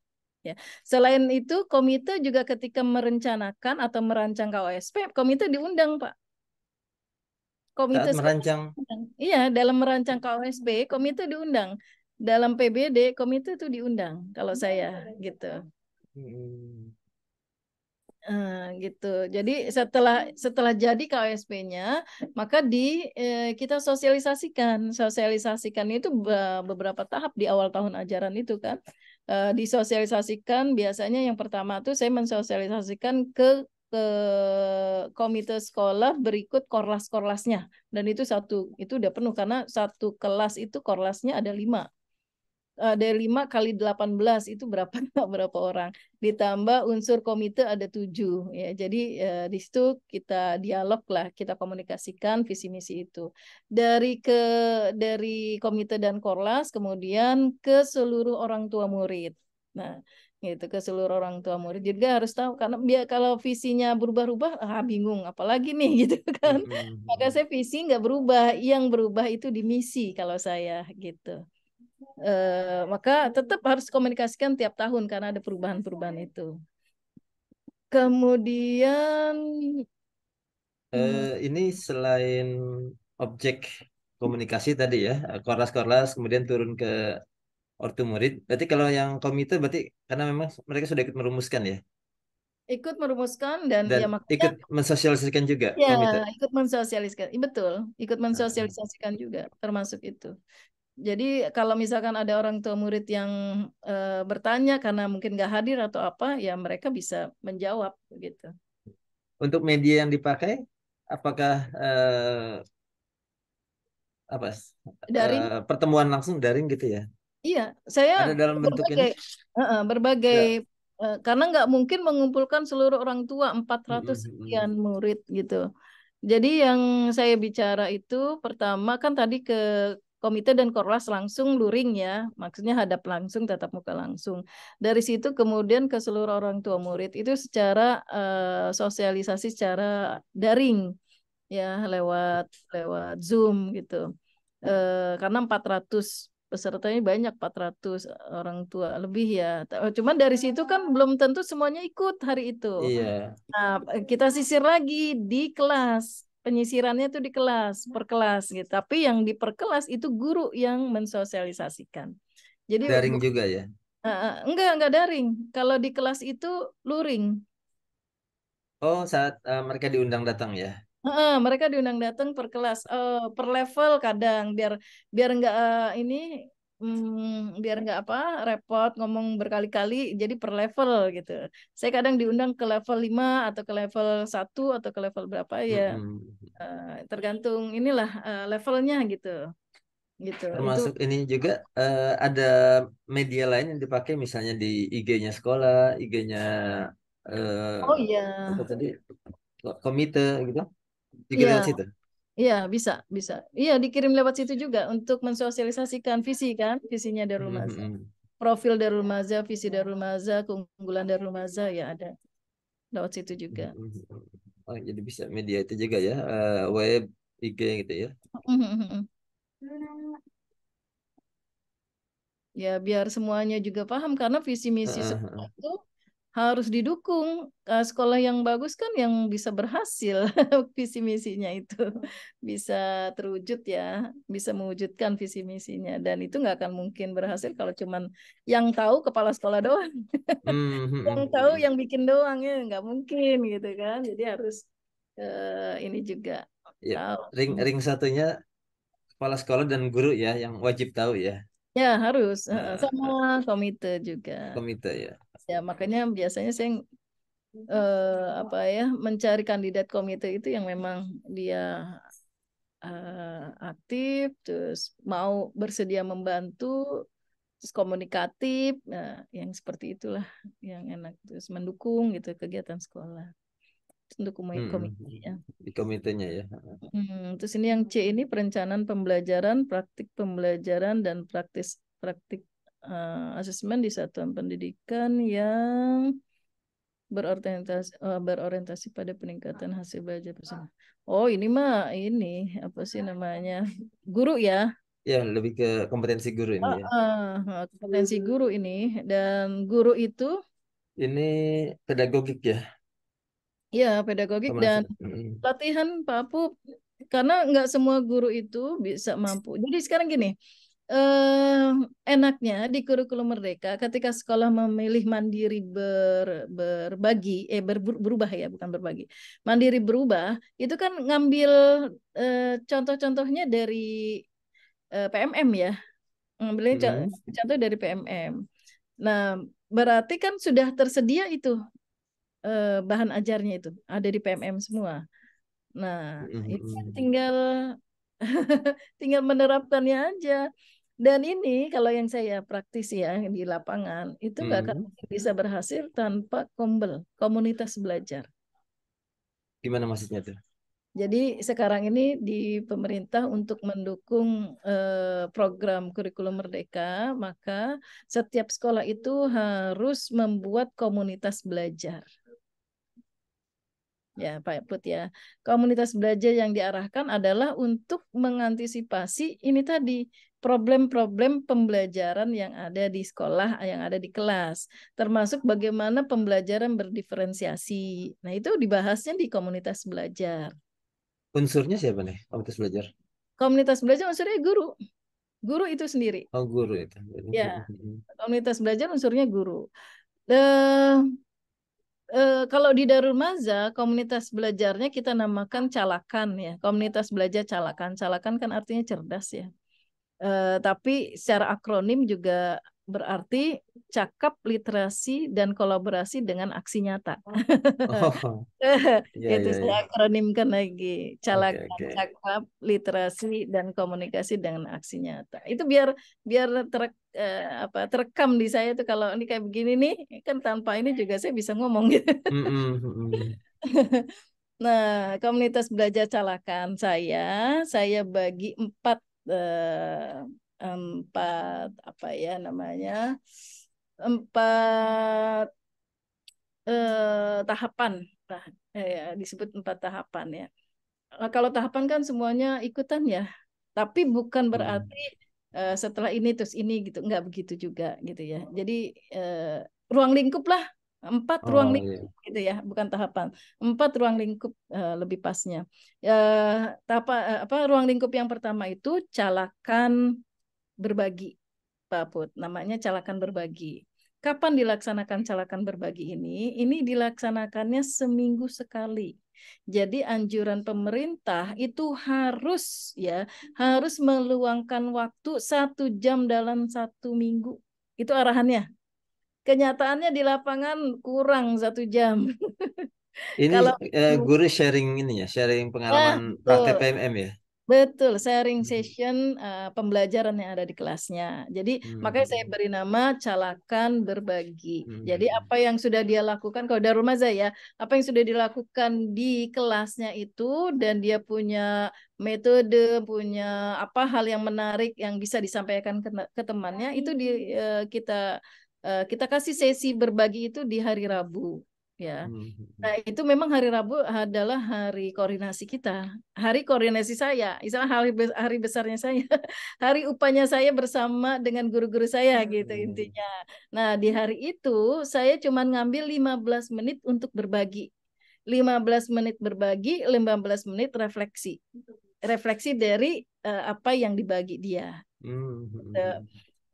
Ya. Selain itu, komite juga ketika merencanakan atau merancang KOSP, komite diundang, Pak. Komite Saat sekolah merancang. diundang. Iya, dalam merancang KOSP, komite diundang. Dalam PBD, komite itu diundang, kalau saya gitu. Mm-mm. Gitu. Jadi setelah setelah jadi KOSP-nya, maka kita sosialisasikan. Sosialisasikan itu beberapa tahap di awal tahun ajaran itu kan. Disosialisasikan biasanya yang pertama tuh saya mensosialisasikan ke komite sekolah berikut korlas-korlasnya. Dan itu itu udah penuh karena satu kelas itu korlasnya ada 5 dari 5 kali 18 itu berapa berapa orang ditambah unsur komite ada 7 ya jadi di situ kita dialog lah kita komunikasikan visi misi itu dari komite dan korlas kemudian ke seluruh orang tua murid. Nah gitu ke seluruh orang tua murid juga harus tahu karena dia kalau visinya berubah-ubah bingung apalagi nih gitu kan. Maka Mm-mm. saya visi nggak berubah, yang berubah itu di misi kalau saya gitu. Maka tetap harus komunikasikan tiap tahun karena ada perubahan-perubahan itu. Kemudian hmm, Ini selain objek komunikasi tadi ya, korlas-korlas, kemudian turun ke ortu murid. Berarti kalau yang komite berarti karena memang mereka sudah ikut merumuskan ya, ikut merumuskan dan dan ya makanya ikut mensosialisasikan juga ya komite. ikut mensosialisasikan. Betul, ikut Nah, mensosialisasikan juga termasuk itu. Jadi kalau misalkan ada orang tua murid yang bertanya karena mungkin nggak hadir atau apa, ya mereka bisa menjawab gitu. untuk media yang dipakai, apakah apa Daring. pertemuan langsung daring gitu ya? Iya, saya Ada dalam bentuk ini? berbagai berbagai Ya. karena nggak mungkin mengumpulkan seluruh orang tua 400 Mm-mm. sekian murid gitu. Jadi yang saya bicara itu pertama kan tadi ke komite dan korlas langsung luring ya, maksudnya hadap langsung, tatap muka langsung. Dari situ kemudian ke seluruh orang tua murid itu secara sosialisasi secara daring ya lewat lewat Zoom gitu. Karena 400 pesertanya banyak 400 orang tua lebih ya. Cuman dari situ kan belum tentu semuanya ikut hari itu. Iya, Nah, kita sisir lagi di kelas. Penyisirannya itu di kelas, per kelas gitu. Tapi yang di per kelas itu guru yang mensosialisasikan. Jadi daring juga ya. enggak daring. Kalau di kelas itu luring. Oh, saat mereka diundang datang ya. Mereka diundang datang per kelas, per level kadang biar biar nggak ini biar nggak apa repot ngomong berkali-kali jadi per level gitu. Saya kadang diundang ke level 5 atau ke level 1 atau ke level berapa ya, Mm-mm. tergantung inilah levelnya gitu. Gitu. Itu Termasuk ini juga ada media lain yang dipakai misalnya di IG-nya sekolah, IG-nya oh eh, iya. apa tadi komite gitu. Juga Iya, lewat situ. iya bisa, bisa. Iya dikirim lewat situ juga untuk mensosialisasikan visi kan, visinya Darul Maza. Mm-mm. Profil Darul Maza, visi Darul Maza, keunggulan Darul Maza ya ada lewat situ juga. Mm-mm. Oh, jadi bisa media itu juga ya, web, IG gitu ya. Ya biar semuanya juga paham karena visi misi Heeh, sekolah heeh. itu harus didukung. Sekolah yang bagus kan yang bisa berhasil visi misinya itu bisa terwujud ya, bisa mewujudkan visi misinya dan itu nggak akan mungkin berhasil kalau cuman yang tahu kepala sekolah doang, Hmm, hmm, yang hmm, tahu hmm. yang bikin doang ya nggak mungkin gitu kan. Jadi harus ini juga Ya, tahu. ring satunya kepala sekolah dan guru ya yang wajib tahu ya. Ya harus sama Eh, komite juga. komite ya. Ya makanya biasanya saya apa ya mencari kandidat komite itu yang memang dia aktif terus mau bersedia membantu terus komunikatif nah yang seperti itulah yang enak terus mendukung gitu kegiatan sekolah untuk Hmm, hmm, komite hmm. ya. Di komitenya ya. Terus ini yang C ini perencanaan pembelajaran praktik pembelajaran dan praktik asesmen di satuan pendidikan yang berorientasi pada peningkatan hasil belajar bersama. Oh, ini mah ini apa sih namanya? Guru ya. Ya, lebih ke kompetensi guru ini ya. Kompetensi guru ini dan guru itu Ini pedagogik ya, ya pedagogik Pak dan Nasir. Hmm. latihan Pak Apu karena nggak semua guru itu bisa mampu. Jadi sekarang gini, eh, enaknya di kurikulum Merdeka ketika sekolah memilih mandiri berbagi, berubah ya, bukan berbagi. Mandiri berubah, itu kan ngambil contoh-contohnya dari PMM ya. Ngambilnya Hmm. contoh dari PMM. Nah, berarti kan sudah tersedia itu bahan ajarnya itu ada di PMM semua. Nah, Hmm, hmm, ini kan hmm. tinggal tinggal menerapkannya aja. Dan ini kalau yang saya praktisi ya di lapangan itu nggak akan Hmm. bisa berhasil tanpa komunitas belajar. Gimana maksudnya tuh? Jadi sekarang ini di pemerintah untuk mendukung program kurikulum Merdeka, maka setiap sekolah itu harus membuat komunitas belajar. Ya, Pak Put ya. Komunitas belajar yang diarahkan adalah untuk mengantisipasi ini tadi problem-problem pembelajaran yang ada di sekolah, yang ada di kelas, termasuk bagaimana pembelajaran berdiferensiasi. Nah, itu dibahasnya di komunitas belajar. Unsurnya siapa nih? Komunitas belajar. Komunitas belajar maksudnya guru, guru itu sendiri. Oh, guru itu. Ya, komunitas belajar unsurnya guru. Eh, kalau di Darul Maza, komunitas belajarnya kita namakan Calakan ya. Komunitas belajar Calakan. Calakan kan artinya cerdas ya. Tapi secara akronim juga berarti cakap, literasi, dan kolaborasi dengan aksi nyata. Oh, iya, Itu iya, saya iya. akronimkan lagi. Oke, Calakan, oke. cakap, literasi, dan komunikasi dengan aksi nyata. Itu biar biar apa terekam di saya tuh kalau ini kayak begini nih, kan tanpa ini juga saya bisa ngomong gitu. Mm-mm, mm-mm. Nah, komunitas belajar calakan saya bagi empat apa ya namanya empat tahapan. Nah, ya, disebut empat tahapan ya. Kalau tahapan kan semuanya ikutan ya, tapi bukan Hmm. berarti setelah ini terus ini gitu, nggak begitu juga gitu ya. Jadi eh, ruang lingkup lah, empat ruang Oh, lingkup iya. gitu ya, bukan tahapan, empat ruang lingkup lebih pasnya. Eh, apa ruang lingkup yang pertama itu calakan berbagi, Pak Put, namanya calakan berbagi. kapan dilaksanakan calakan berbagi ini? Ini dilaksanakannya seminggu sekali. Jadi anjuran pemerintah itu harus harus meluangkan waktu 1 jam dalam 1 minggu. Itu arahannya. Kenyataannya di lapangan kurang 1 jam. Ini Kalau guru sharing ini ya, sharing pengalaman praktek betul. PMM ya. Betul, sharing Hmm. session pembelajaran yang ada di kelasnya. Jadi makanya saya Hmm. beri nama Calakan Berbagi. Jadi Hmm. apa yang sudah dia lakukan, kalau Darul Maza ya, apa yang sudah dilakukan di kelasnya itu dan dia punya metode, punya apa hal yang menarik yang bisa disampaikan ke temannya itu kita kasih sesi berbagi itu di hari Rabu ya. Hmm. Nah, itu memang hari Rabu adalah hari koordinasi kita. Hari koordinasi saya, istilah hari besarnya saya. Hari upahnya saya bersama dengan guru-guru saya gitu Hmm. intinya. Nah, di hari itu saya cuma ngambil 15 menit untuk berbagi. 15 menit berbagi, 15 menit refleksi. Refleksi dari apa yang dibagi dia. Hmm.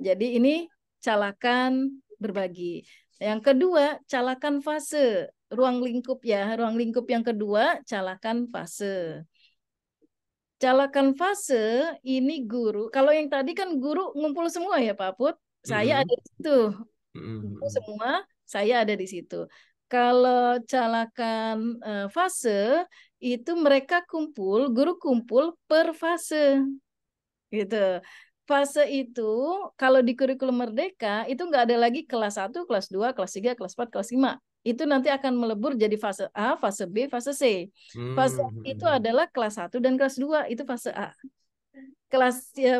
Jadi ini calakan berbagi. Yang kedua, calakan fase. Ruang lingkup ya. Ruang lingkup yang kedua, calakan fase. Calakan fase ini guru. Kalau yang tadi kan guru ngumpul semua ya Pak Put. Saya Hmm. ada di situ. Ngumpul Hmm. semua, saya ada di situ. Kalau calakan fase itu mereka kumpul, guru kumpul per fase gitu. Fase itu kalau di kurikulum Merdeka itu nggak ada lagi kelas 1, kelas 2, kelas 3, kelas 4, kelas 5. Itu nanti akan melebur jadi fase A, fase B, fase C. Fase itu Hmm. adalah kelas 1 dan kelas 2 itu fase A.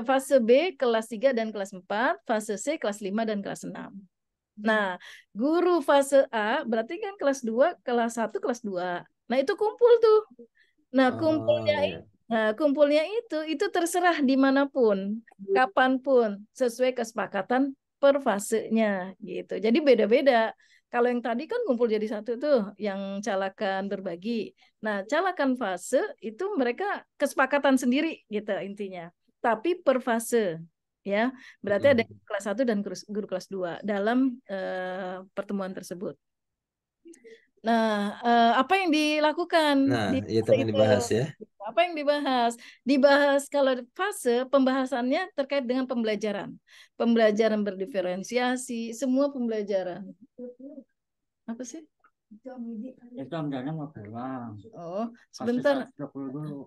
Fase B kelas 3 dan kelas 4, fase C kelas 5 dan kelas 6. Nah, guru fase A berarti kan kelas 1, kelas 2. Nah, itu kumpul tuh. Nah, Oh ya. kumpulnya itu terserah dimanapun, kapanpun, sesuai kesepakatan per fasenya gitu. Jadi beda-beda. Kalau yang tadi kan kumpul jadi satu tuh, yang calakan berbagi. Nah, calakan fase itu mereka kesepakatan sendiri gitu intinya. Tapi per fase ya, berarti ada Hmm. kelas 1 dan guru kelas 2 dalam pertemuan tersebut. Nah, apa yang dilakukan Nah, di itu fase yang itu? dibahas ya. Apa yang dibahas? Dibahas kalau fase pembahasannya terkait dengan pembelajaran. Pembelajaran berdiferensiasi, semua pembelajaran. Apa sih? Itu amdalnya mau pulang. Oh, Pasti sebentar. 120 dulu.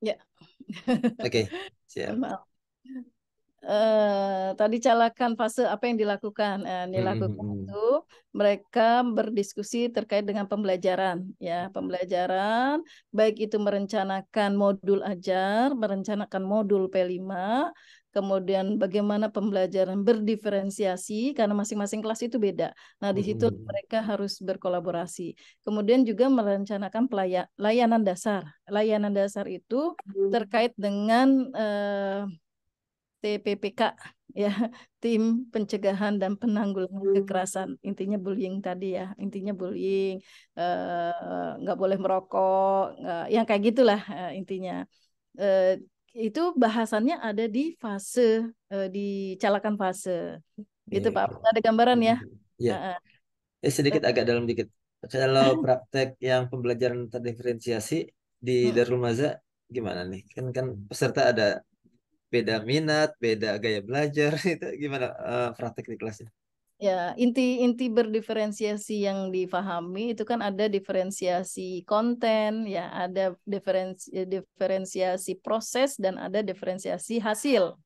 Ya, Oke, siap. mohon maaf. Tadi calakan fase apa yang dilakukan? Yang dilakukan itu Hmm. mereka berdiskusi terkait dengan pembelajaran, ya pembelajaran, baik itu merencanakan modul ajar, merencanakan modul P5, kemudian bagaimana pembelajaran berdiferensiasi karena masing-masing kelas itu beda. Nah, di situ Hmm. mereka harus berkolaborasi. Kemudian juga merencanakan layanan dasar. Layanan dasar itu terkait dengan TPPK ya, tim pencegahan dan penanggulangan kekerasan, intinya bullying tadi ya, intinya bullying, nggak boleh merokok, nggak, yang kayak gitulah intinya. Eh, itu bahasannya ada di fase di calakan fase gitu Oke, Pak, oke. ada gambaran ya. Ya, Heeh. sedikit agak dalam dikit. Kalau praktek yang pembelajaran terdiferensiasi di Mm, Darul Maza gimana nih? Kan peserta ada beda minat, beda gaya belajar itu gimana praktek di kelasnya? Ya, inti berdiferensiasi yang difahami itu kan ada diferensiasi konten, ya, ada diferensiasi proses dan ada diferensiasi hasil.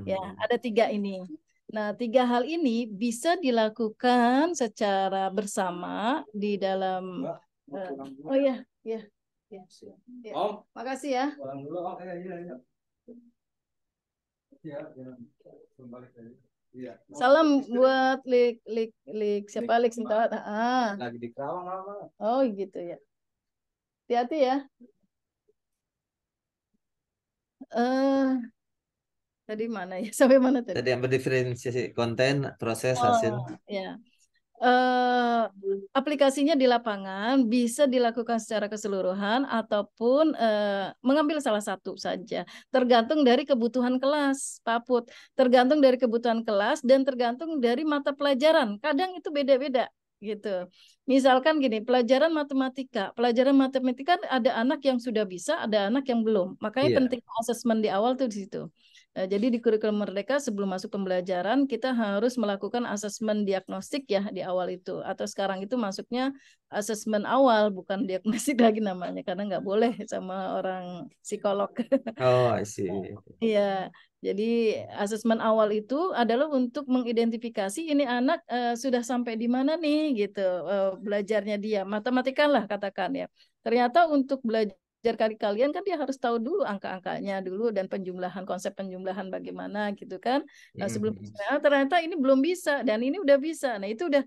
Ya, ada 3 ini. Nah, 3 hal ini bisa dilakukan secara bersama di dalam oh ya, ya. Ya. Ya. Makasih ya. Salam buat Lik siapa Lik Sintawat. Lagi di Kerawang apa? Oh gitu ya. Hati-hati ya. Tadi mana ya? Sampai mana tadi? Tadi yang berdiferensiasi konten, proses, hasil. Ya. Aplikasinya di lapangan bisa dilakukan secara keseluruhan ataupun mengambil salah satu saja. Tergantung dari kebutuhan kelas, Pak Put. Tergantung dari kebutuhan kelas dan tergantung dari mata pelajaran. Kadang itu beda-beda gitu. Misalkan gini, pelajaran matematika ada anak yang sudah bisa, ada anak yang belum. Makanya Iya. penting asesmen di awal tuh di situ. Jadi di kurikulum Merdeka sebelum masuk pembelajaran kita harus melakukan asesmen diagnostik ya di awal itu. Atau sekarang itu masuknya asesmen awal bukan diagnostik lagi namanya karena nggak boleh sama orang psikolog. Oh, I see. Iya, jadi asesmen awal itu adalah untuk mengidentifikasi ini anak sudah sampai di mana nih gitu belajarnya dia matematika lah katakan ya. Ternyata untuk belajar kalian kan dia harus tahu dulu angka-angkanya dulu dan konsep penjumlahan bagaimana gitu kan. Nah, sebelum ternyata ini belum bisa dan ini udah bisa. Nah, itu udah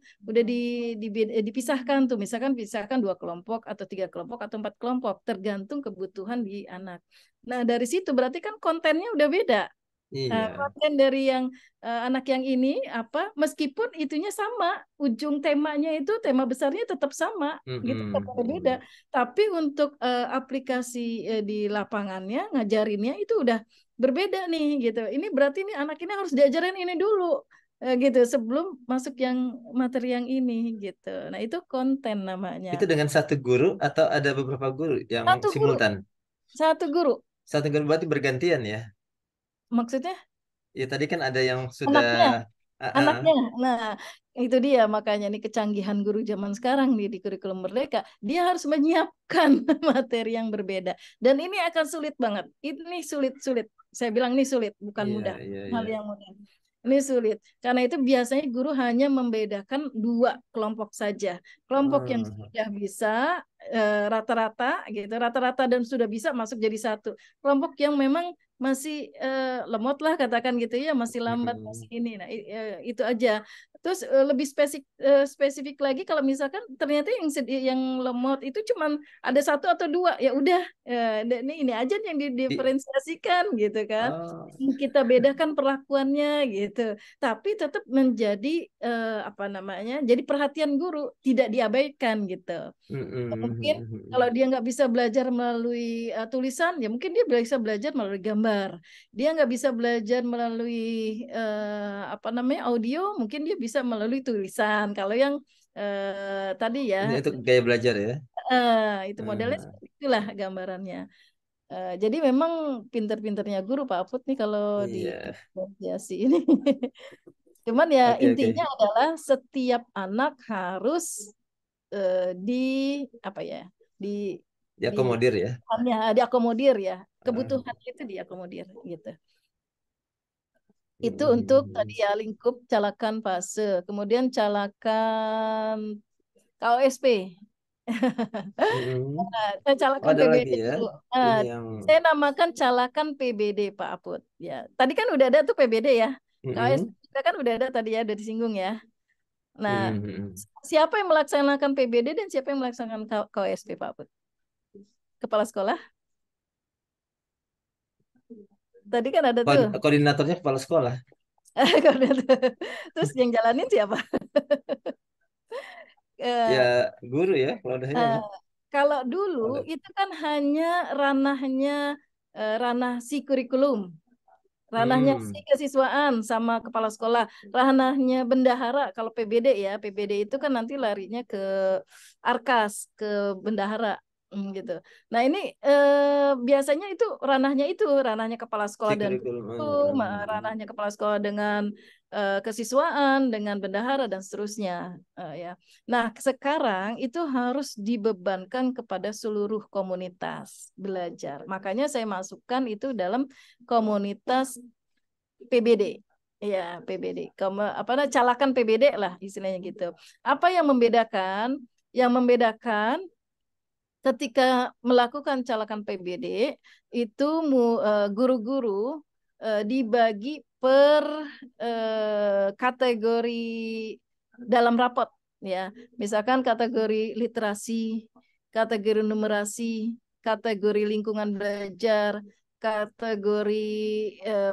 dipisahkan tuh. Misalkan pisahkan 2 kelompok atau 3 kelompok atau 4 kelompok tergantung kebutuhan di anak. Nah, dari situ berarti kan kontennya udah beda. Iya. Konten dari yang anak yang ini apa meskipun itunya sama, ujung temanya itu tema besarnya tetap sama gitu, tetap beda. Tapi untuk aplikasi di lapangannya ngajarinnya itu udah berbeda nih gitu. Ini berarti ini anak ini harus diajarin ini dulu gitu sebelum masuk yang materi yang ini gitu. Nah, itu konten namanya. Itu dengan satu guru atau ada beberapa guru yang Satu guru. simultan? Satu guru. Satu guru berarti bergantian ya? Maksudnya? Ya tadi kan ada yang sudah Anaknya. Nah, itu dia makanya nih kecanggihan guru zaman sekarang nih di kurikulum Merdeka. Dia harus menyiapkan materi yang berbeda. Dan ini akan sulit banget. Ini sulit. Saya bilang ini sulit, bukan Iya, mudah. iya, Hal iya. yang mudah. Ini sulit. Karena itu biasanya guru hanya membedakan 2 kelompok saja. Kelompok yang sudah bisa rata-rata gitu, rata-rata dan sudah bisa masuk jadi satu. Kelompok yang memang masih lemot lah katakan gitu ya, masih lambat masih ini. Nah, itu aja. Terus lebih spesifik lagi kalau misalkan ternyata yang lemot itu cuman ada 1 atau 2 ya udah ini aja yang didiferensiasikan gitu kan. Kita bedakan perlakuannya gitu. Tapi tetap menjadi apa namanya? Jadi perhatian guru tidak diabaikan gitu. Mungkin kalau dia nggak bisa belajar melalui tulisan, ya mungkin dia bisa belajar melalui gambar. Dia nggak bisa belajar melalui apa namanya audio, mungkin dia bisa melalui tulisan. Kalau yang tadi ya, Ini untuk gaya belajar ya? itu modelnya seperti itulah gambarannya. Jadi memang pinter-pinternya guru Pak Aput nih kalau di Iya. diferensiasi ini. Cuman ya Oke, intinya adalah setiap anak harus di apa ya di diakomodir ya? diakomodir ya kebutuhan itu diakomodir gitu. Itu untuk tadi ya lingkup calakan fase, kemudian calakan KOSP. Saya calakan Ada PBD lagi ya? dulu. Ini yang Saya namakan calakan PBD Pak Aput. Ya, tadi kan udah ada tuh PBD ya. KOSP kita kan udah ada tadi ya, udah disinggung ya. Nah, siapa yang melaksanakan PBD dan siapa yang melaksanakan KOSP Pak Aput? Kepala sekolah? Tadi kan ada tuh. koordinatornya kepala sekolah. Terus yang jalanin siapa? Ya guru ya kalau ada ini. Kalau dulu itu kan hanya ranah si kurikulum, ranahnya si kesiswaan sama kepala sekolah, ranahnya bendahara. Kalau PBD ya, PBD itu kan nanti larinya ke Arkas, ke bendahara. Gitu. Nah ini biasanya itu ranahnya kepala sekolah Si dan kurikulum. ranahnya kepala sekolah dengan kesiswaan, dengan bendahara dan seterusnya. Ya. Nah sekarang itu harus dibebankan kepada seluruh komunitas belajar. Makanya saya masukkan itu dalam komunitas PBD. Ya, PBD. Calakan PBD lah istilahnya gitu. Apa yang membedakan? Yang membedakan ketika melakukan calakan PBD itu guru-guru dibagi per kategori dalam rapot ya. Misalkan kategori literasi, kategori numerasi, kategori lingkungan belajar, kategori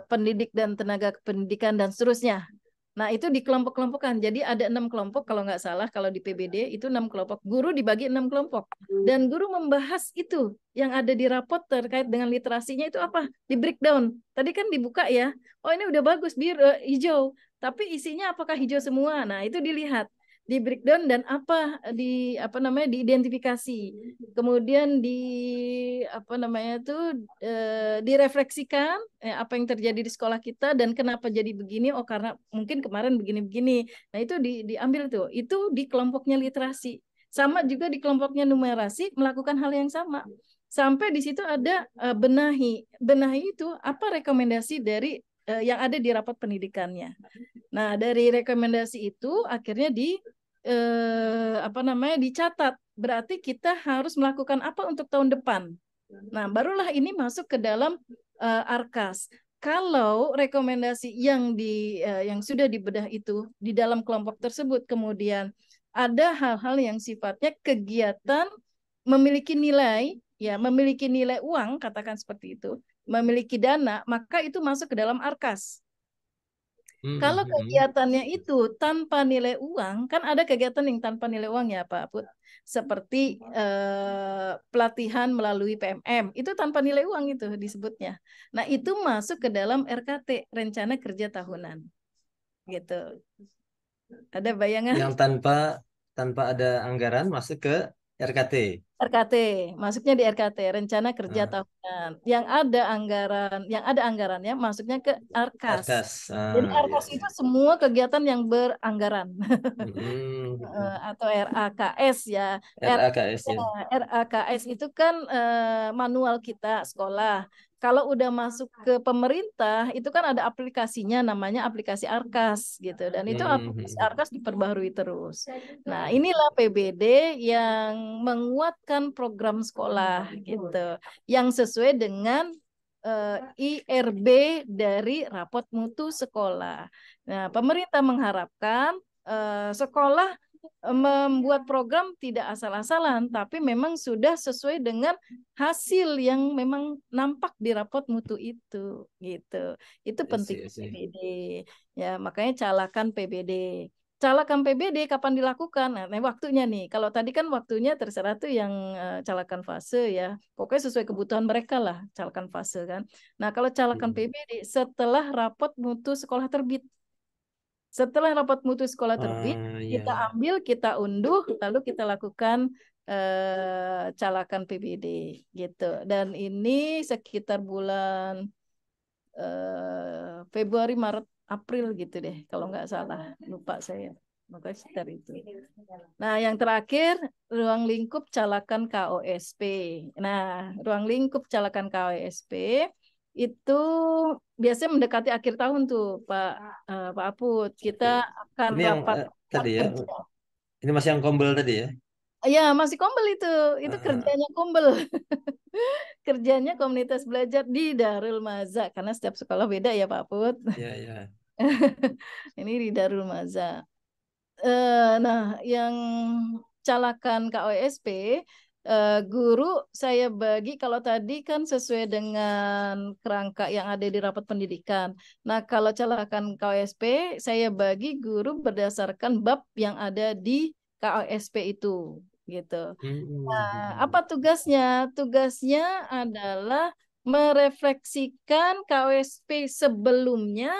pendidik dan tenaga pendidikan dan seterusnya. Nah, itu dikelompok-kelompokkan. Jadi ada 6 kelompok kalau nggak salah, kalau di PBD itu 6 kelompok. Guru dibagi 6 kelompok. Dan guru membahas itu yang ada di rapot terkait dengan literasinya itu apa? Di breakdown. Tadi kan dibuka ya. Oh, ini udah bagus, biru, hijau. Tapi isinya apakah hijau semua? Nah, itu dilihat di breakdown dan diidentifikasi. Kemudian direfleksikan apa yang terjadi di sekolah kita dan kenapa jadi begini. Oh, karena mungkin kemarin begini-begini. Nah, itu diambil tuh. Itu di kelompoknya literasi. Sama juga di kelompoknya numerasi melakukan hal yang sama. Sampai di situ ada benahi. Benahi itu apa rekomendasi dari yang ada di rapat pendidikannya. Nah, dari rekomendasi itu akhirnya dicatat. Berarti kita harus melakukan apa untuk tahun depan. Nah, barulah ini masuk ke dalam ARKAS. Kalau rekomendasi yang sudah dibedah itu di dalam kelompok tersebut kemudian ada hal-hal yang sifatnya kegiatan memiliki nilai, ya, memiliki nilai uang, katakan seperti itu, memiliki dana, maka itu masuk ke dalam ARKAS. Kalau kegiatannya itu tanpa nilai uang, kan ada kegiatan yang tanpa nilai uang ya Pak Put, seperti pelatihan melalui PMM, itu tanpa nilai uang itu disebutnya. Nah itu masuk ke dalam RKT, Rencana Kerja Tahunan, gitu. Ada bayangan? Yang tanpa ada anggaran masuk ke RKT. RKT, masuknya di RKT, Rencana Kerja Tahunan. Yang ada anggarannya masuknya ke ARKAS. ARKAS. Jadi ARKAS itu semua kegiatan yang beranggaran. Atau RAKS ya. RAKS ya. RAKS itu kan manual kita sekolah. Kalau udah masuk ke pemerintah, itu kan ada aplikasinya namanya aplikasi ARKAS gitu. Dan itu aplikasi ARKAS diperbaharui terus. Nah, inilah PBD yang menguatkan program sekolah gitu. Yang sesuai dengan IRB dari rapot mutu sekolah. Nah, pemerintah mengharapkan sekolah membuat program tidak asal-asalan, tapi memang sudah sesuai dengan hasil yang memang nampak di rapot mutu itu, gitu. Itu penting PBD. Ya, makanya calakan PBD. Calakan PBD kapan dilakukan? Nah, waktunya nih. Kalau tadi kan waktunya terserah tuh yang calakan fase ya. Pokoknya sesuai kebutuhan mereka lah calakan fase kan. Nah, kalau calakan PBD setelah rapot mutu sekolah terbit. Setelah rapot mutu sekolah terbit, kita ambil, kita unduh, lalu kita lakukan calakan PBD gitu. Dan ini sekitar bulan Februari, Maret, April gitu deh, kalau nggak salah, lupa saya. Makanya sekitar itu. Nah, yang terakhir ruang lingkup calakan KOSP. Nah, ruang lingkup calakan KOSP itu biasanya mendekati akhir tahun tuh Pak Aput. Kita akan ini rapat yang tadi ya. Ini masih yang kombel tadi ya. Ya, masih kombel itu. Itu kerjanya kombel. Kerjanya komunitas belajar di Darul Maza karena setiap sekolah beda ya Pak Put. Iya, iya. Ini di Darul Maza. Nah, yang calakan KOSP guru saya bagi, kalau tadi kan sesuai dengan kerangka yang ada di rapat pendidikan. Nah, kalau calakan KOSP saya bagi guru berdasarkan bab yang ada di KOSP itu, gitu. Nah, apa tugasnya? Tugasnya adalah merefleksikan KOSP sebelumnya,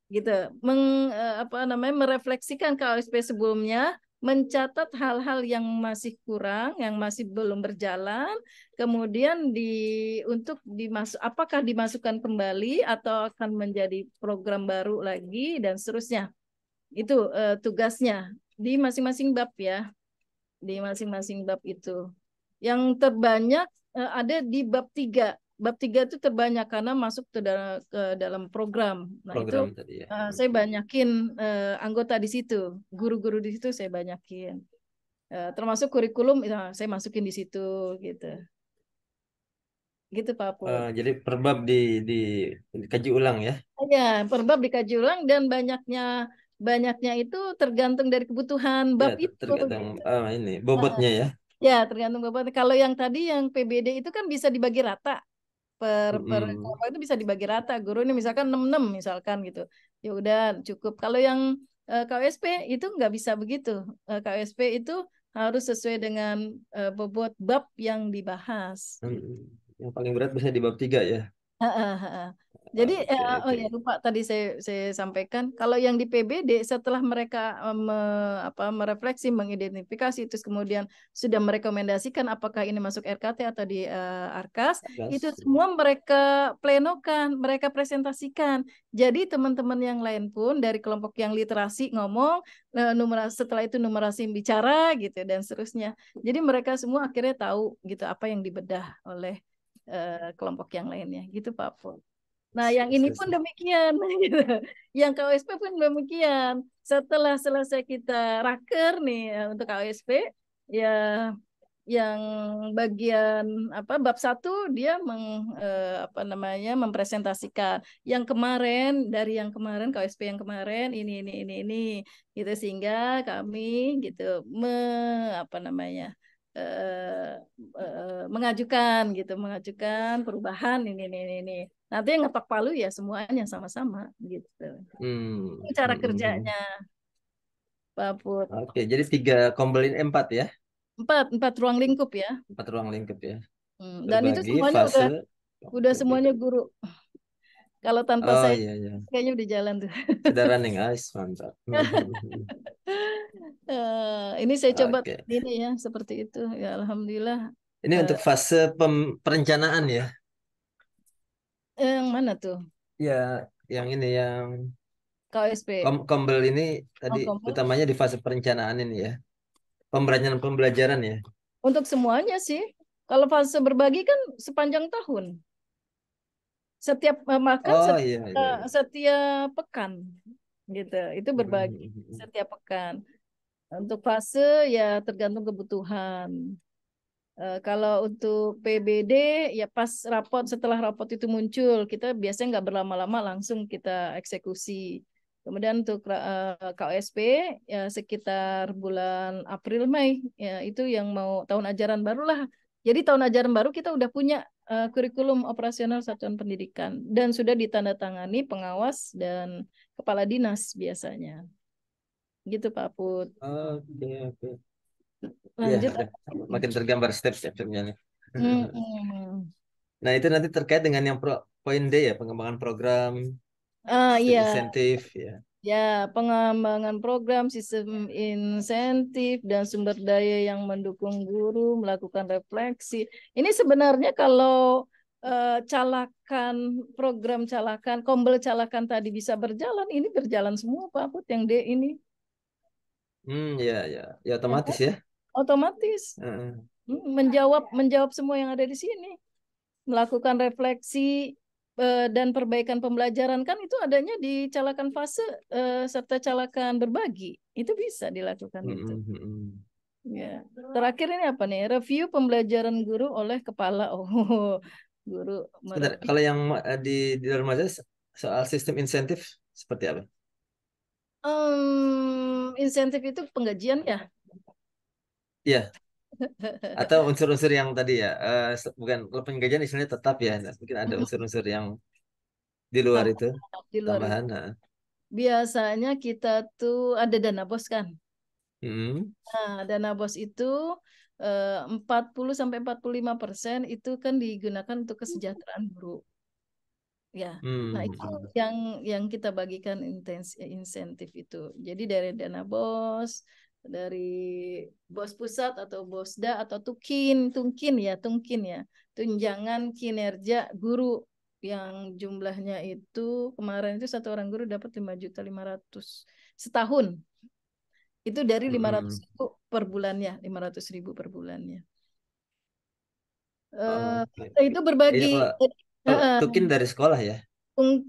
gitu, merefleksikan KOSP sebelumnya, mencatat hal-hal yang masih kurang, yang masih belum berjalan, kemudian apakah dimasukkan kembali atau akan menjadi program baru lagi dan seterusnya. Itu tugasnya di masing-masing bab ya, di masing-masing bab itu. Yang terbanyak ada di bab 3. Bab 3 itu terbanyak karena masuk ke dalam program. Nah, itu Program tadi ya. saya banyakin anggota di situ, guru-guru di situ saya banyakin. Termasuk kurikulum saya masukin di situ gitu. Gitu Pak Put. Jadi per bab dikaji ulang ya. Ya, per bab dikaji ulang dan banyaknya itu tergantung dari kebutuhan Ya, bab itu. tergantung Gitu. ini bobotnya ya. Ya, tergantung bobot. Kalau yang tadi yang PBD itu kan bisa dibagi rata. Per Mm-mm. kelompok itu bisa dibagi rata. Guru ini misalkan 6 misalkan gitu. Ya udah cukup. Kalau yang KWSP itu nggak bisa begitu. KWSP itu harus sesuai dengan bobot bab yang dibahas. Yang paling berat biasanya di bab 3 ya. Heeh, heeh. Jadi Oke, oh oke. ya lupa tadi saya sampaikan kalau yang di PBD setelah mereka merefleksi, mengidentifikasi terus kemudian sudah merekomendasikan apakah ini masuk RKT atau di Arkas, itu Gas. semua mereka plenokan, mereka presentasikan. Jadi teman-teman yang lain pun dari kelompok yang literasi ngomong, setelah itu numerasi bicara gitu dan seterusnya. Jadi mereka semua akhirnya tahu gitu apa yang dibedah oleh kelompok yang lainnya gitu Pak Pur. Nah yang ini pun demikian gitu. Yang KWSP pun demikian. Setelah selesai kita raker nih untuk KWSP ya yang bagian bab 1 dia mempresentasikan yang kemarin dari yang kemarin KWSP yang kemarin ini gitu sehingga kami gitu mengajukan perubahan ini. Nanti yang ngetok palu ya semuanya sama-sama gitu. Itu cara kerjanya Pak Put. Oke, jadi 3 kombelin 4 ya. Empat ruang lingkup ya. 4 ruang lingkup ya. Dan itu Berbagi semuanya fase. udah semuanya guru. Kalau tanpa Oh saya iya iya. kayaknya udah jalan tuh. Sudah running, guys, mantap. Ini saya coba Oke. ini ya seperti itu ya alhamdulillah. Ini untuk fase perencanaan ya. Yang mana tuh? Ya, yang ini yang KSP. kombel ini tadi Oh, kompor. utamanya di fase perencanaan ini ya. Pembelajaran ya. Untuk semuanya sih. Kalau fase berbagi kan sepanjang tahun. Setiap makan Oh iya iya. setiap pekan gitu. Itu berbagi setiap pekan. Untuk fase ya tergantung kebutuhan. Kalau untuk PBD ya pas setelah rapot itu muncul kita biasanya nggak berlama-lama langsung kita eksekusi. Kemudian untuk KOSP ya sekitar bulan April Mei ya itu yang mau tahun ajaran baru lah. Jadi tahun ajaran baru kita udah punya kurikulum operasional satuan pendidikan dan sudah ditandatangani pengawas dan kepala dinas biasanya. Gitu Pak Put. Oke oke. Ya, Lanjut. udah makin tergambar step-stepnya nih. Hmm. Nah, itu nanti terkait dengan yang poin D ya, pengembangan program, sistem Iya. insentif ya. Ya, pengembangan program, sistem insentif, dan sumber daya yang mendukung guru melakukan refleksi. Ini sebenarnya kalau program calakan, kombel calakan tadi bisa berjalan, ini berjalan semua Pak Put yang D ini. Ya ya, ya Ya otomatis kan? ya. Otomatis Heeh. menjawab semua yang ada di sini. Melakukan refleksi dan perbaikan pembelajaran kan itu adanya di calakan fase serta calakan berbagi itu bisa dilakukan itu ya. Terakhir ini apa nih, review pembelajaran guru oleh kepala guru Sebentar, mereview. kalau yang di dalam majelis soal sistem insentif seperti apa? Insentif itu penggajian ya. Iya, atau unsur-unsur yang tadi ya, bukan kalau penggajian istilahnya tetap ya, nah, mungkin ada unsur-unsur yang di luar itu Di luar itu tambahan. Nah. biasanya kita tuh ada dana bos kan. Hmm. Nah, dana bos itu 40-45% itu kan digunakan untuk kesejahteraan guru. Ya. Nah, itu Hmm. yang kita bagikan insentif itu. Jadi dari dana bos bos pusat atau bosda atau tungkin ya, tunjangan kinerja guru yang jumlahnya itu kemarin itu satu orang guru dapat 5.500.000 setahun. Itu dari 500.000 per bulannya, 500.000 per bulannya. Oke. Itu Iya, berbagi. kalau tukin dari sekolah ya.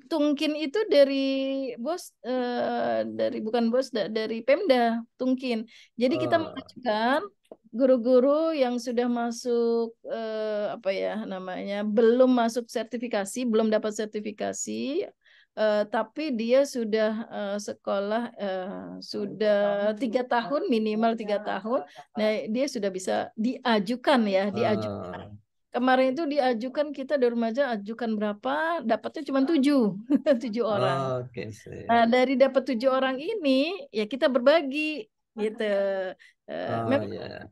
Tungkin itu bukan bos, dari Pemda Tungkin. Jadi kita mengajukan guru-guru yang sudah masuk apa ya namanya, belum masuk sertifikasi, belum dapat sertifikasi, tapi dia sudah sekolah sudah 3 tahun, minimal 3 tahun. Nah, dia sudah bisa diajukan ya, diajukan. Kemarin itu diajukan, kita dari remaja ajukan berapa, dapatnya cuma 7 7 orang. Oke, Nah, dari dapat 7 orang ini ya kita berbagi gitu. Memang iya.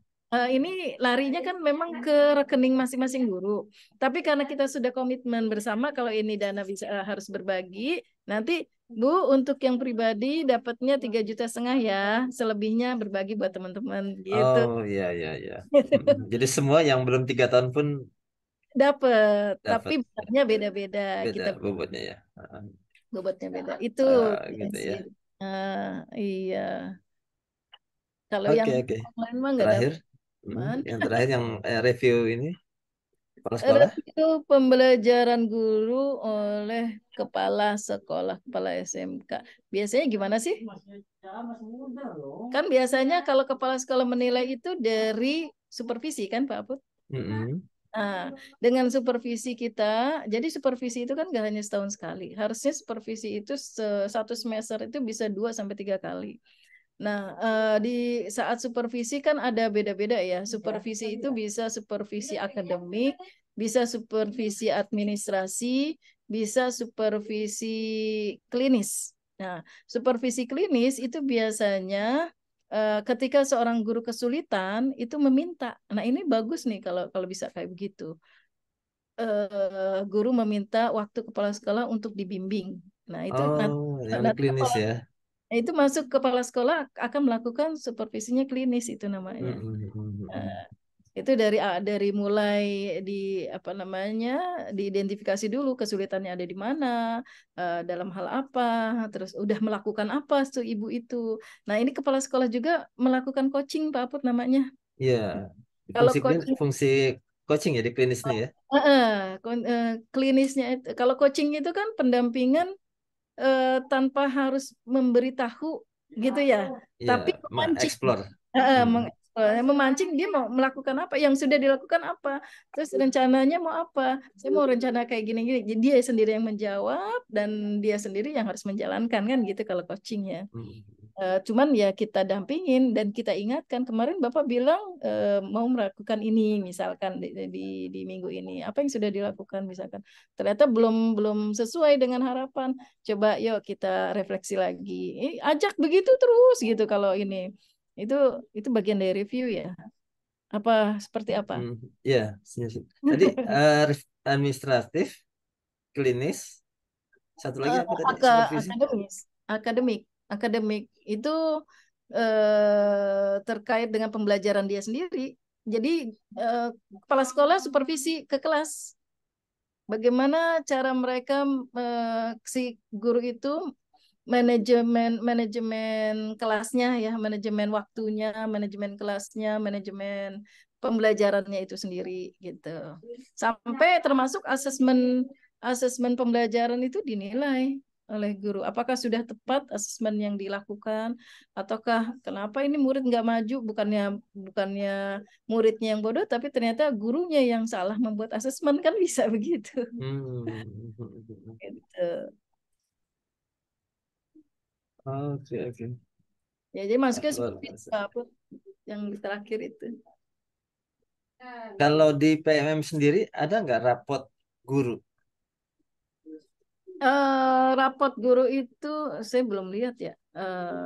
ini larinya kan memang ke rekening masing-masing guru. Tapi karena kita sudah komitmen bersama kalau ini dana bisa harus berbagi, nanti Bu untuk yang pribadi dapatnya 3,5 juta ya, selebihnya berbagi buat teman-teman gitu. Oh iya. Jadi semua yang belum 3 tahun pun Dapat, tapi dapat. bobotnya beda-beda. Beda Kita bobotnya ya. bobotnya beda. Itu Gitu ya. sih. Iya. Kalau yang Oke. lain mah nggak Terakhir, dapat. Man. yang terakhir yang review ini kepala sekolah. Itu pembelajaran guru oleh kepala SMK. Biasanya gimana sih? Kan biasanya kalau kepala sekolah menilai itu dari supervisi kan, Pak Aput? Nah, dengan supervisi kita, jadi supervisi itu kan nggak hanya setahun sekali. Harusnya supervisi itu satu semester itu bisa 2 sampai 3 kali. Nah, di saat supervisi kan ada beda-beda ya. Supervisi itu bisa supervisi akademik, bisa supervisi administrasi, bisa supervisi klinis. Nah, supervisi klinis itu biasanya ketika seorang guru kesulitan itu meminta. Nah, ini bagus nih kalau bisa kayak begitu. Guru meminta waktu kepala sekolah untuk dibimbing. Nah, itu Yang nanti klinis ya. itu masuk kepala sekolah akan melakukan supervisinya klinis itu namanya. Itu dari mulai di apa namanya, diidentifikasi dulu kesulitannya ada di mana, dalam hal apa, terus udah melakukan apa tuh ibu itu. Nah, ini kepala sekolah juga melakukan coaching Pak Aput namanya. Iya. Kalau coaching Fungsi coaching ya di klinis nih ya. klinisnya itu, kalau coaching itu kan pendampingan tanpa harus memberitahu gitu ya, Iya, tapi memancing. mengeksplor. Hmm. Memancing dia mau melakukan apa, yang sudah dilakukan apa, terus rencananya mau apa, saya mau rencana kayak gini-gini. Jadi dia sendiri yang menjawab dan dia sendiri yang harus menjalankan kan gitu kalau coaching ya. Cuman ya kita dampingin dan kita ingatkan, kemarin Bapak bilang mau melakukan ini misalkan di minggu ini, apa yang sudah dilakukan misalkan ternyata belum sesuai dengan harapan, coba yuk kita refleksi lagi. Ajak begitu terus gitu. Kalau ini itu bagian dari review ya, apa seperti apa? Iya, tadi administratif, klinis, satu lagi apa tadi? Supervisi. Akademik itu terkait dengan pembelajaran dia sendiri. Jadi kepala sekolah supervisi ke kelas. Bagaimana cara mereka si guru itu manajemen kelasnya ya, manajemen waktunya, manajemen kelasnya, manajemen pembelajarannya itu sendiri gitu. Sampai termasuk asesmen pembelajaran itu dinilai oleh guru. Apakah sudah tepat asesmen yang dilakukan, ataukah kenapa ini murid nggak maju? Bukannya muridnya yang bodoh, tapi ternyata gurunya yang salah membuat asesmen, kan bisa begitu. Gitu. Oke. Ya, jadi masuknya Luar seperti biasa. apa yang terakhir itu. Kalau di PMM sendiri ada nggak rapot guru? Rapot guru itu saya belum lihat ya.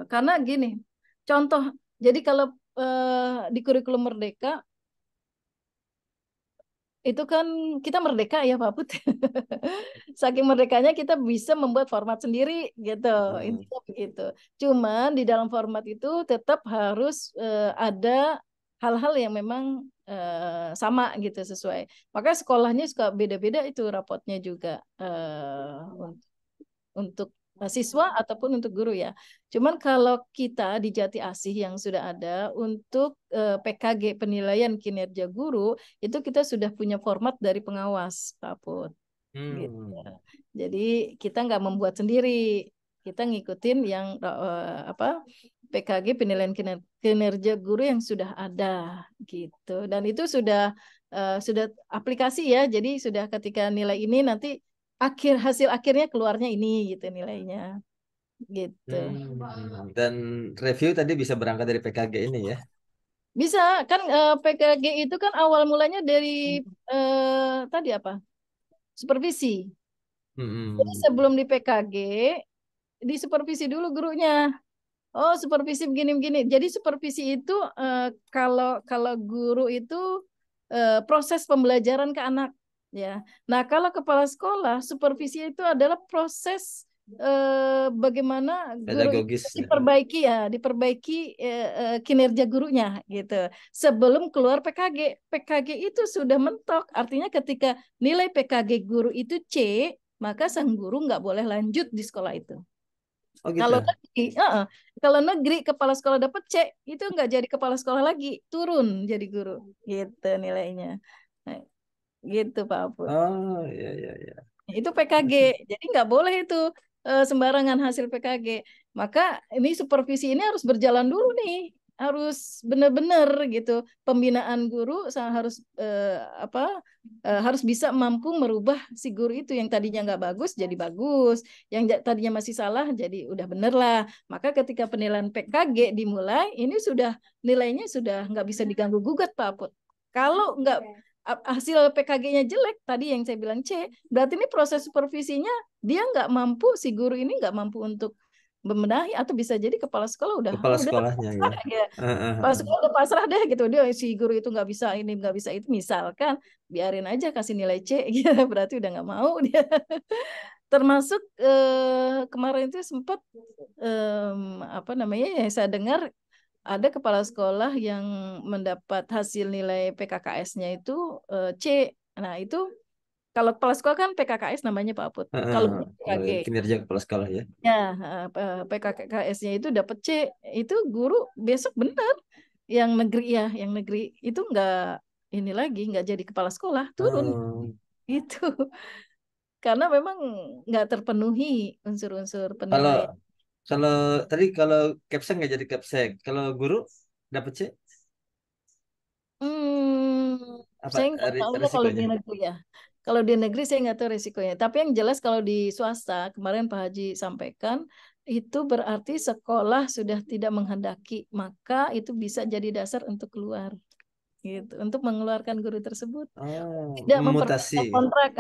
Karena gini, contoh, jadi kalau di kurikulum Merdeka itu kan kita merdeka ya Pak Put. Saking merdekanya kita bisa membuat format sendiri gitu. Intinya begitu. Cuman di dalam format itu tetap harus ada hal-hal yang memang sama gitu sesuai. Maka sekolahnya suka beda-beda itu rapotnya juga untuk siswa ataupun untuk guru ya. Cuman kalau kita di Jati Asih yang sudah ada untuk PKG penilaian kinerja guru itu kita sudah punya format dari pengawas Pak Put. Gitu. Jadi kita nggak membuat sendiri, kita ngikutin yang apa PKG penilaian kinerja guru yang sudah ada gitu. Dan itu sudah aplikasi ya. Jadi sudah ketika nilai ini nanti hasil akhirnya keluarnya ini gitu nilainya gitu. Dan review tadi bisa berangkat dari PKG ini ya. Bisa kan PKG itu kan awal mulanya dari tadi apa? Supervisi. Jadi sebelum di PKG disupervisi dulu gurunya. Oh, supervisi begini-begini. Jadi supervisi itu kalau kalau guru itu proses pembelajaran ke anak ya. Nah, kalau kepala sekolah supervisi itu adalah proses bagaimana guru itu Pedagogis ya. diperbaiki kinerja gurunya gitu. Sebelum keluar PKG, PKG itu sudah mentok. Artinya ketika nilai PKG guru itu C, maka sang guru nggak boleh lanjut di sekolah itu. Oh gitu. Kalau negeri kepala sekolah dapat C, itu nggak jadi kepala sekolah lagi, turun jadi guru, gitu nilainya. Nah, gitu Pak Apur. Oh iya iya iya. Itu PKG, jadi nggak boleh itu sembarangan hasil PKG. Maka ini supervisi ini harus berjalan dulu nih, harus benar-benar gitu. Pembinaan guru harus harus bisa mampu merubah si guru itu yang tadinya nggak bagus jadi bagus, yang tadinya masih salah jadi udah bener lah. Maka ketika penilaian PKG dimulai, ini sudah nilainya sudah nggak bisa diganggu gugat Pak Put. Kalau nggak hasil PKG-nya jelek tadi yang saya bilang C, berarti ini proses supervisinya dia nggak mampu, si guru ini nggak mampu untuk membenahi, atau bisa jadi kepala sekolah udah Kepala sekolahnya ya. kepala sekolah udah pasrah deh gitu, dia si guru itu nggak bisa ini nggak bisa itu, misalkan biarin aja kasih nilai C gitu, berarti udah nggak mau dia. Termasuk kemarin itu sempat apa namanya ya, saya dengar ada kepala sekolah yang mendapat hasil nilai PKKS-nya itu C. Nah, itu kalau kepala sekolah kan PKKS namanya Pak Put. Kalau PKG, Kinerja kepala sekolah ya. ya PKKS-nya itu dapat C, itu guru besok benar yang negeri ya, yang negeri itu nggak ini lagi nggak jadi kepala sekolah, turun itu karena memang nggak terpenuhi unsur-unsur Kalau penilaian. kalau tadi kalau capsek nggak jadi capsek. Kalau guru dapat C apa Saya nggak tahu ya kalau di resikonya? negeri ya. Kalau di negeri saya nggak tahu resikonya. Tapi yang jelas kalau di swasta, kemarin Pak Haji sampaikan, itu berarti sekolah sudah tidak menghendaki, maka itu bisa jadi dasar untuk keluar. Gitu, untuk mengeluarkan guru tersebut. Tidak Memutasi. memperpanjang kontrak,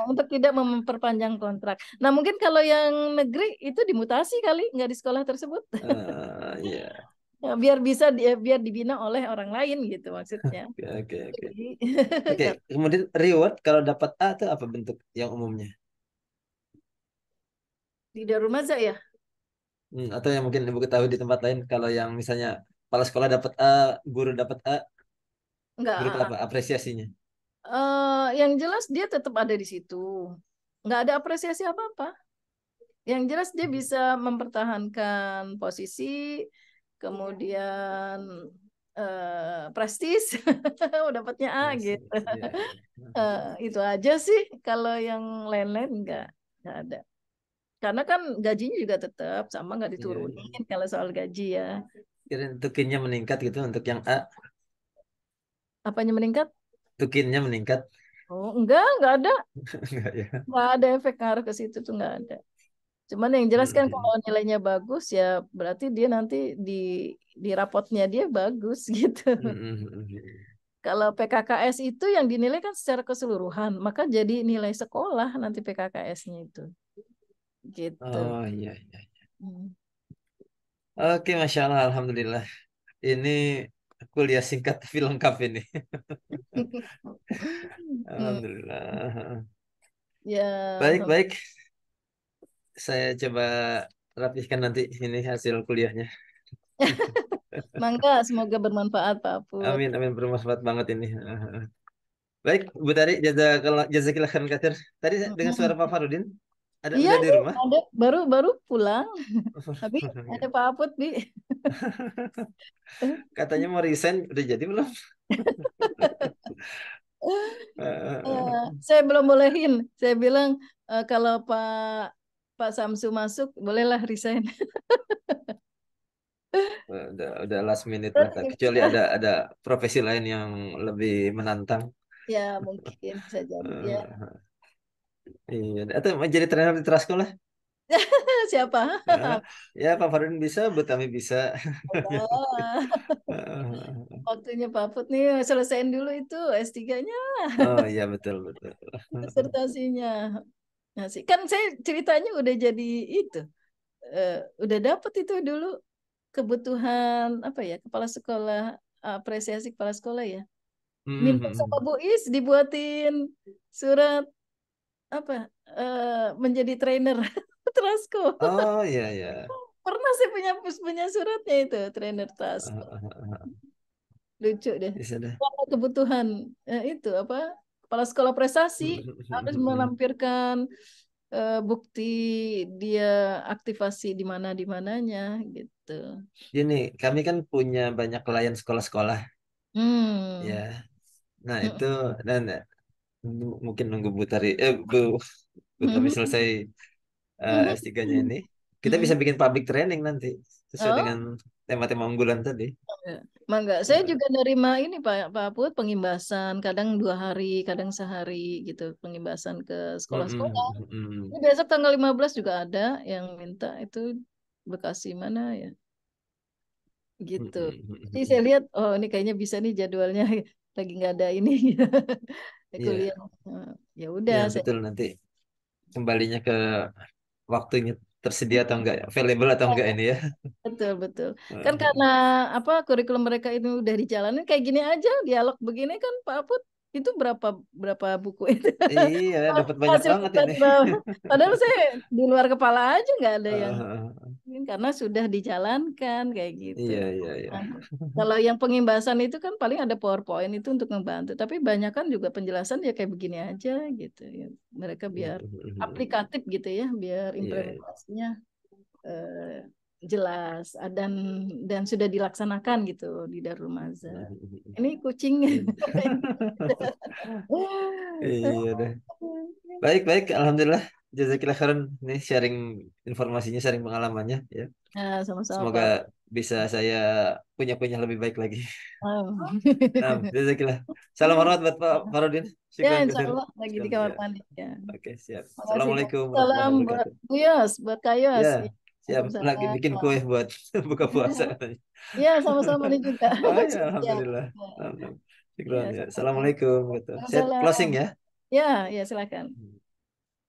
untuk tidak memperpanjang kontrak. Nah mungkin kalau yang negeri itu dimutasi kali, nggak di sekolah tersebut. Iya. Ya, biar dibina oleh orang lain gitu maksudnya. Oke. Jadi, Oke, kemudian reward kalau dapat A itu apa bentuk yang umumnya? di Darul Maza ya? Atau yang mungkin ibu ketahui di tempat lain kalau yang misalnya kepala sekolah dapat A, guru dapat A, bentuk Enggak. apa apresiasinya? Yang jelas dia tetap ada di situ. Nggak ada apresiasi apa-apa. Yang jelas dia bisa mempertahankan posisi, kemudian prestis, dapatnya A gitu. Iya. Itu aja sih. Kalau yang lain-lain nggak ada. Karena kan gajinya juga tetap sama, nggak Iya. diturunin kalau soal gaji ya. Kira tukinnya meningkat gitu untuk yang A, Apanya meningkat? tukinnya meningkat. Oh, nggak ada. Enggak ya. Nggak ada efek ngaruh ke situ tuh, nggak ada. Cuman yang jelas kan kalau nilainya bagus ya berarti dia nanti di rapotnya dia bagus gitu. Kalau PKKS itu yang dinilai kan secara keseluruhan, maka jadi nilai sekolah nanti PKKS-nya itu. Gitu. Oh iya. Oke, Masya Allah, Alhamdulillah. Ini kuliah singkat tapi lengkap ini. Alhamdulillah. Ya, Baik, baik. Saya coba rapihkan nanti ini hasil kuliahnya. mangga, semoga bermanfaat Pak Put. Amin, amin, bermanfaat banget ini. Baik, Bu Tari, jazakillah khairan katsir. Tadi dengan suara Pak Farudin, Iya, udah di ini rumah? ada baru pulang. Tapi ada Pak Put Bi. Katanya mau resign, udah jadi belum? Saya belum bolehin. Saya bilang kalau Pak Pak Samsu masuk, bolehlah resign. Udah last minute lah. Kecuali ada profesi lain yang lebih menantang. Ya, mungkin bisa jadi ya. Iya, atau mau jadi trainer di Trasco lah. Siapa? Ya, Pak Farudin bisa, Bu Tami bisa. Allah. Waktunya Pak Put nih selesaiin dulu itu S3-nya, Oh iya, betul, betul. disertasinya. Nah, sih kan saya ceritanya udah jadi itu. Udah dapet itu dulu kebutuhan apa ya, kepala sekolah, apresiasi kepala sekolah ya. Minta sama Bu Is dibuatin surat apa, menjadi trainer Trasco. Oh iya, iya. Pernah sih punya suratnya itu trainer Trasco. Lucu deh. Bisa deh. Karena kebutuhan itu apa, kepala sekolah prestasi harus melampirkan bukti dia aktivasi di mananya gitu. Gini, kami kan punya banyak klien sekolah-sekolah, ya. Hmm. Nah, itu dan mungkin nunggu Bu Tami selesai S3-nya ini, kita bisa bikin public training nanti sesuai Oh, dengan tema-tema unggulan tadi. mangga. Saya juga nerima ini Pak Put, pengimbasan kadang 2 hari, kadang sehari gitu, pengimbasan ke sekolah-sekolah. Ini besok tanggal 15 juga ada yang minta itu, Bekasi mana ya? Gitu. Jadi saya lihat, oh ini kayaknya bisa nih jadwalnya lagi nggak ada ini Iya, kuliah. Ya udah, ya saya betul, nanti kembalinya ke waktunya tersedia atau enggak, available atau enggak ini ya. betul betul. Kan karena apa, kurikulum mereka itu udah dijalanin kayak gini aja, dialog begini kan Pak Put, itu berapa berapa buku itu. Iya, dapat banyak Hasil banget kita ini. padahal saya di luar kepala aja nggak ada yang, karena sudah dijalankan kayak gitu. Iya, iya, iya. Nah, kalau yang pengimbasan itu kan paling ada PowerPoint itu untuk membantu, tapi banyak kan juga penjelasan ya kayak begini aja gitu ya. Mereka biar aplikatif gitu ya, biar Iya, iya. implementasinya eh, jelas, dan sudah dilaksanakan gitu di Darul Mazhar. Ini kucing. Iya deh. Baik, baik. Alhamdulillah. Jazakillah khairan. Ini sharing informasinya, sharing pengalamannya ya. Nah, sama-sama Semoga Pak. bisa saya punya lebih baik lagi. Oh. Nah, jazakillah. Salam hormat buat Pak Farudin. Ya, Syukran insya katsir. Allah lagi di Syukran kamar ya. mandi ya. Oke, siap. Makasih Pak. Assalamualaikum warahmatullahi Salam buat wabarakatuh. Buyos, buat Kayos. Ya, Ya, siap. Lagi bikin kue waalaikumsalam. buat buka puasa katanya. Ya, sama-sama nih juga. Oh ya, Siap. alhamdulillah. Alhamdulillah. Ya, Syukran ya. sama-sama. Assalamualaikum gitu. Saya closing Waalaikumsalam. ya. Ya, ya silakan.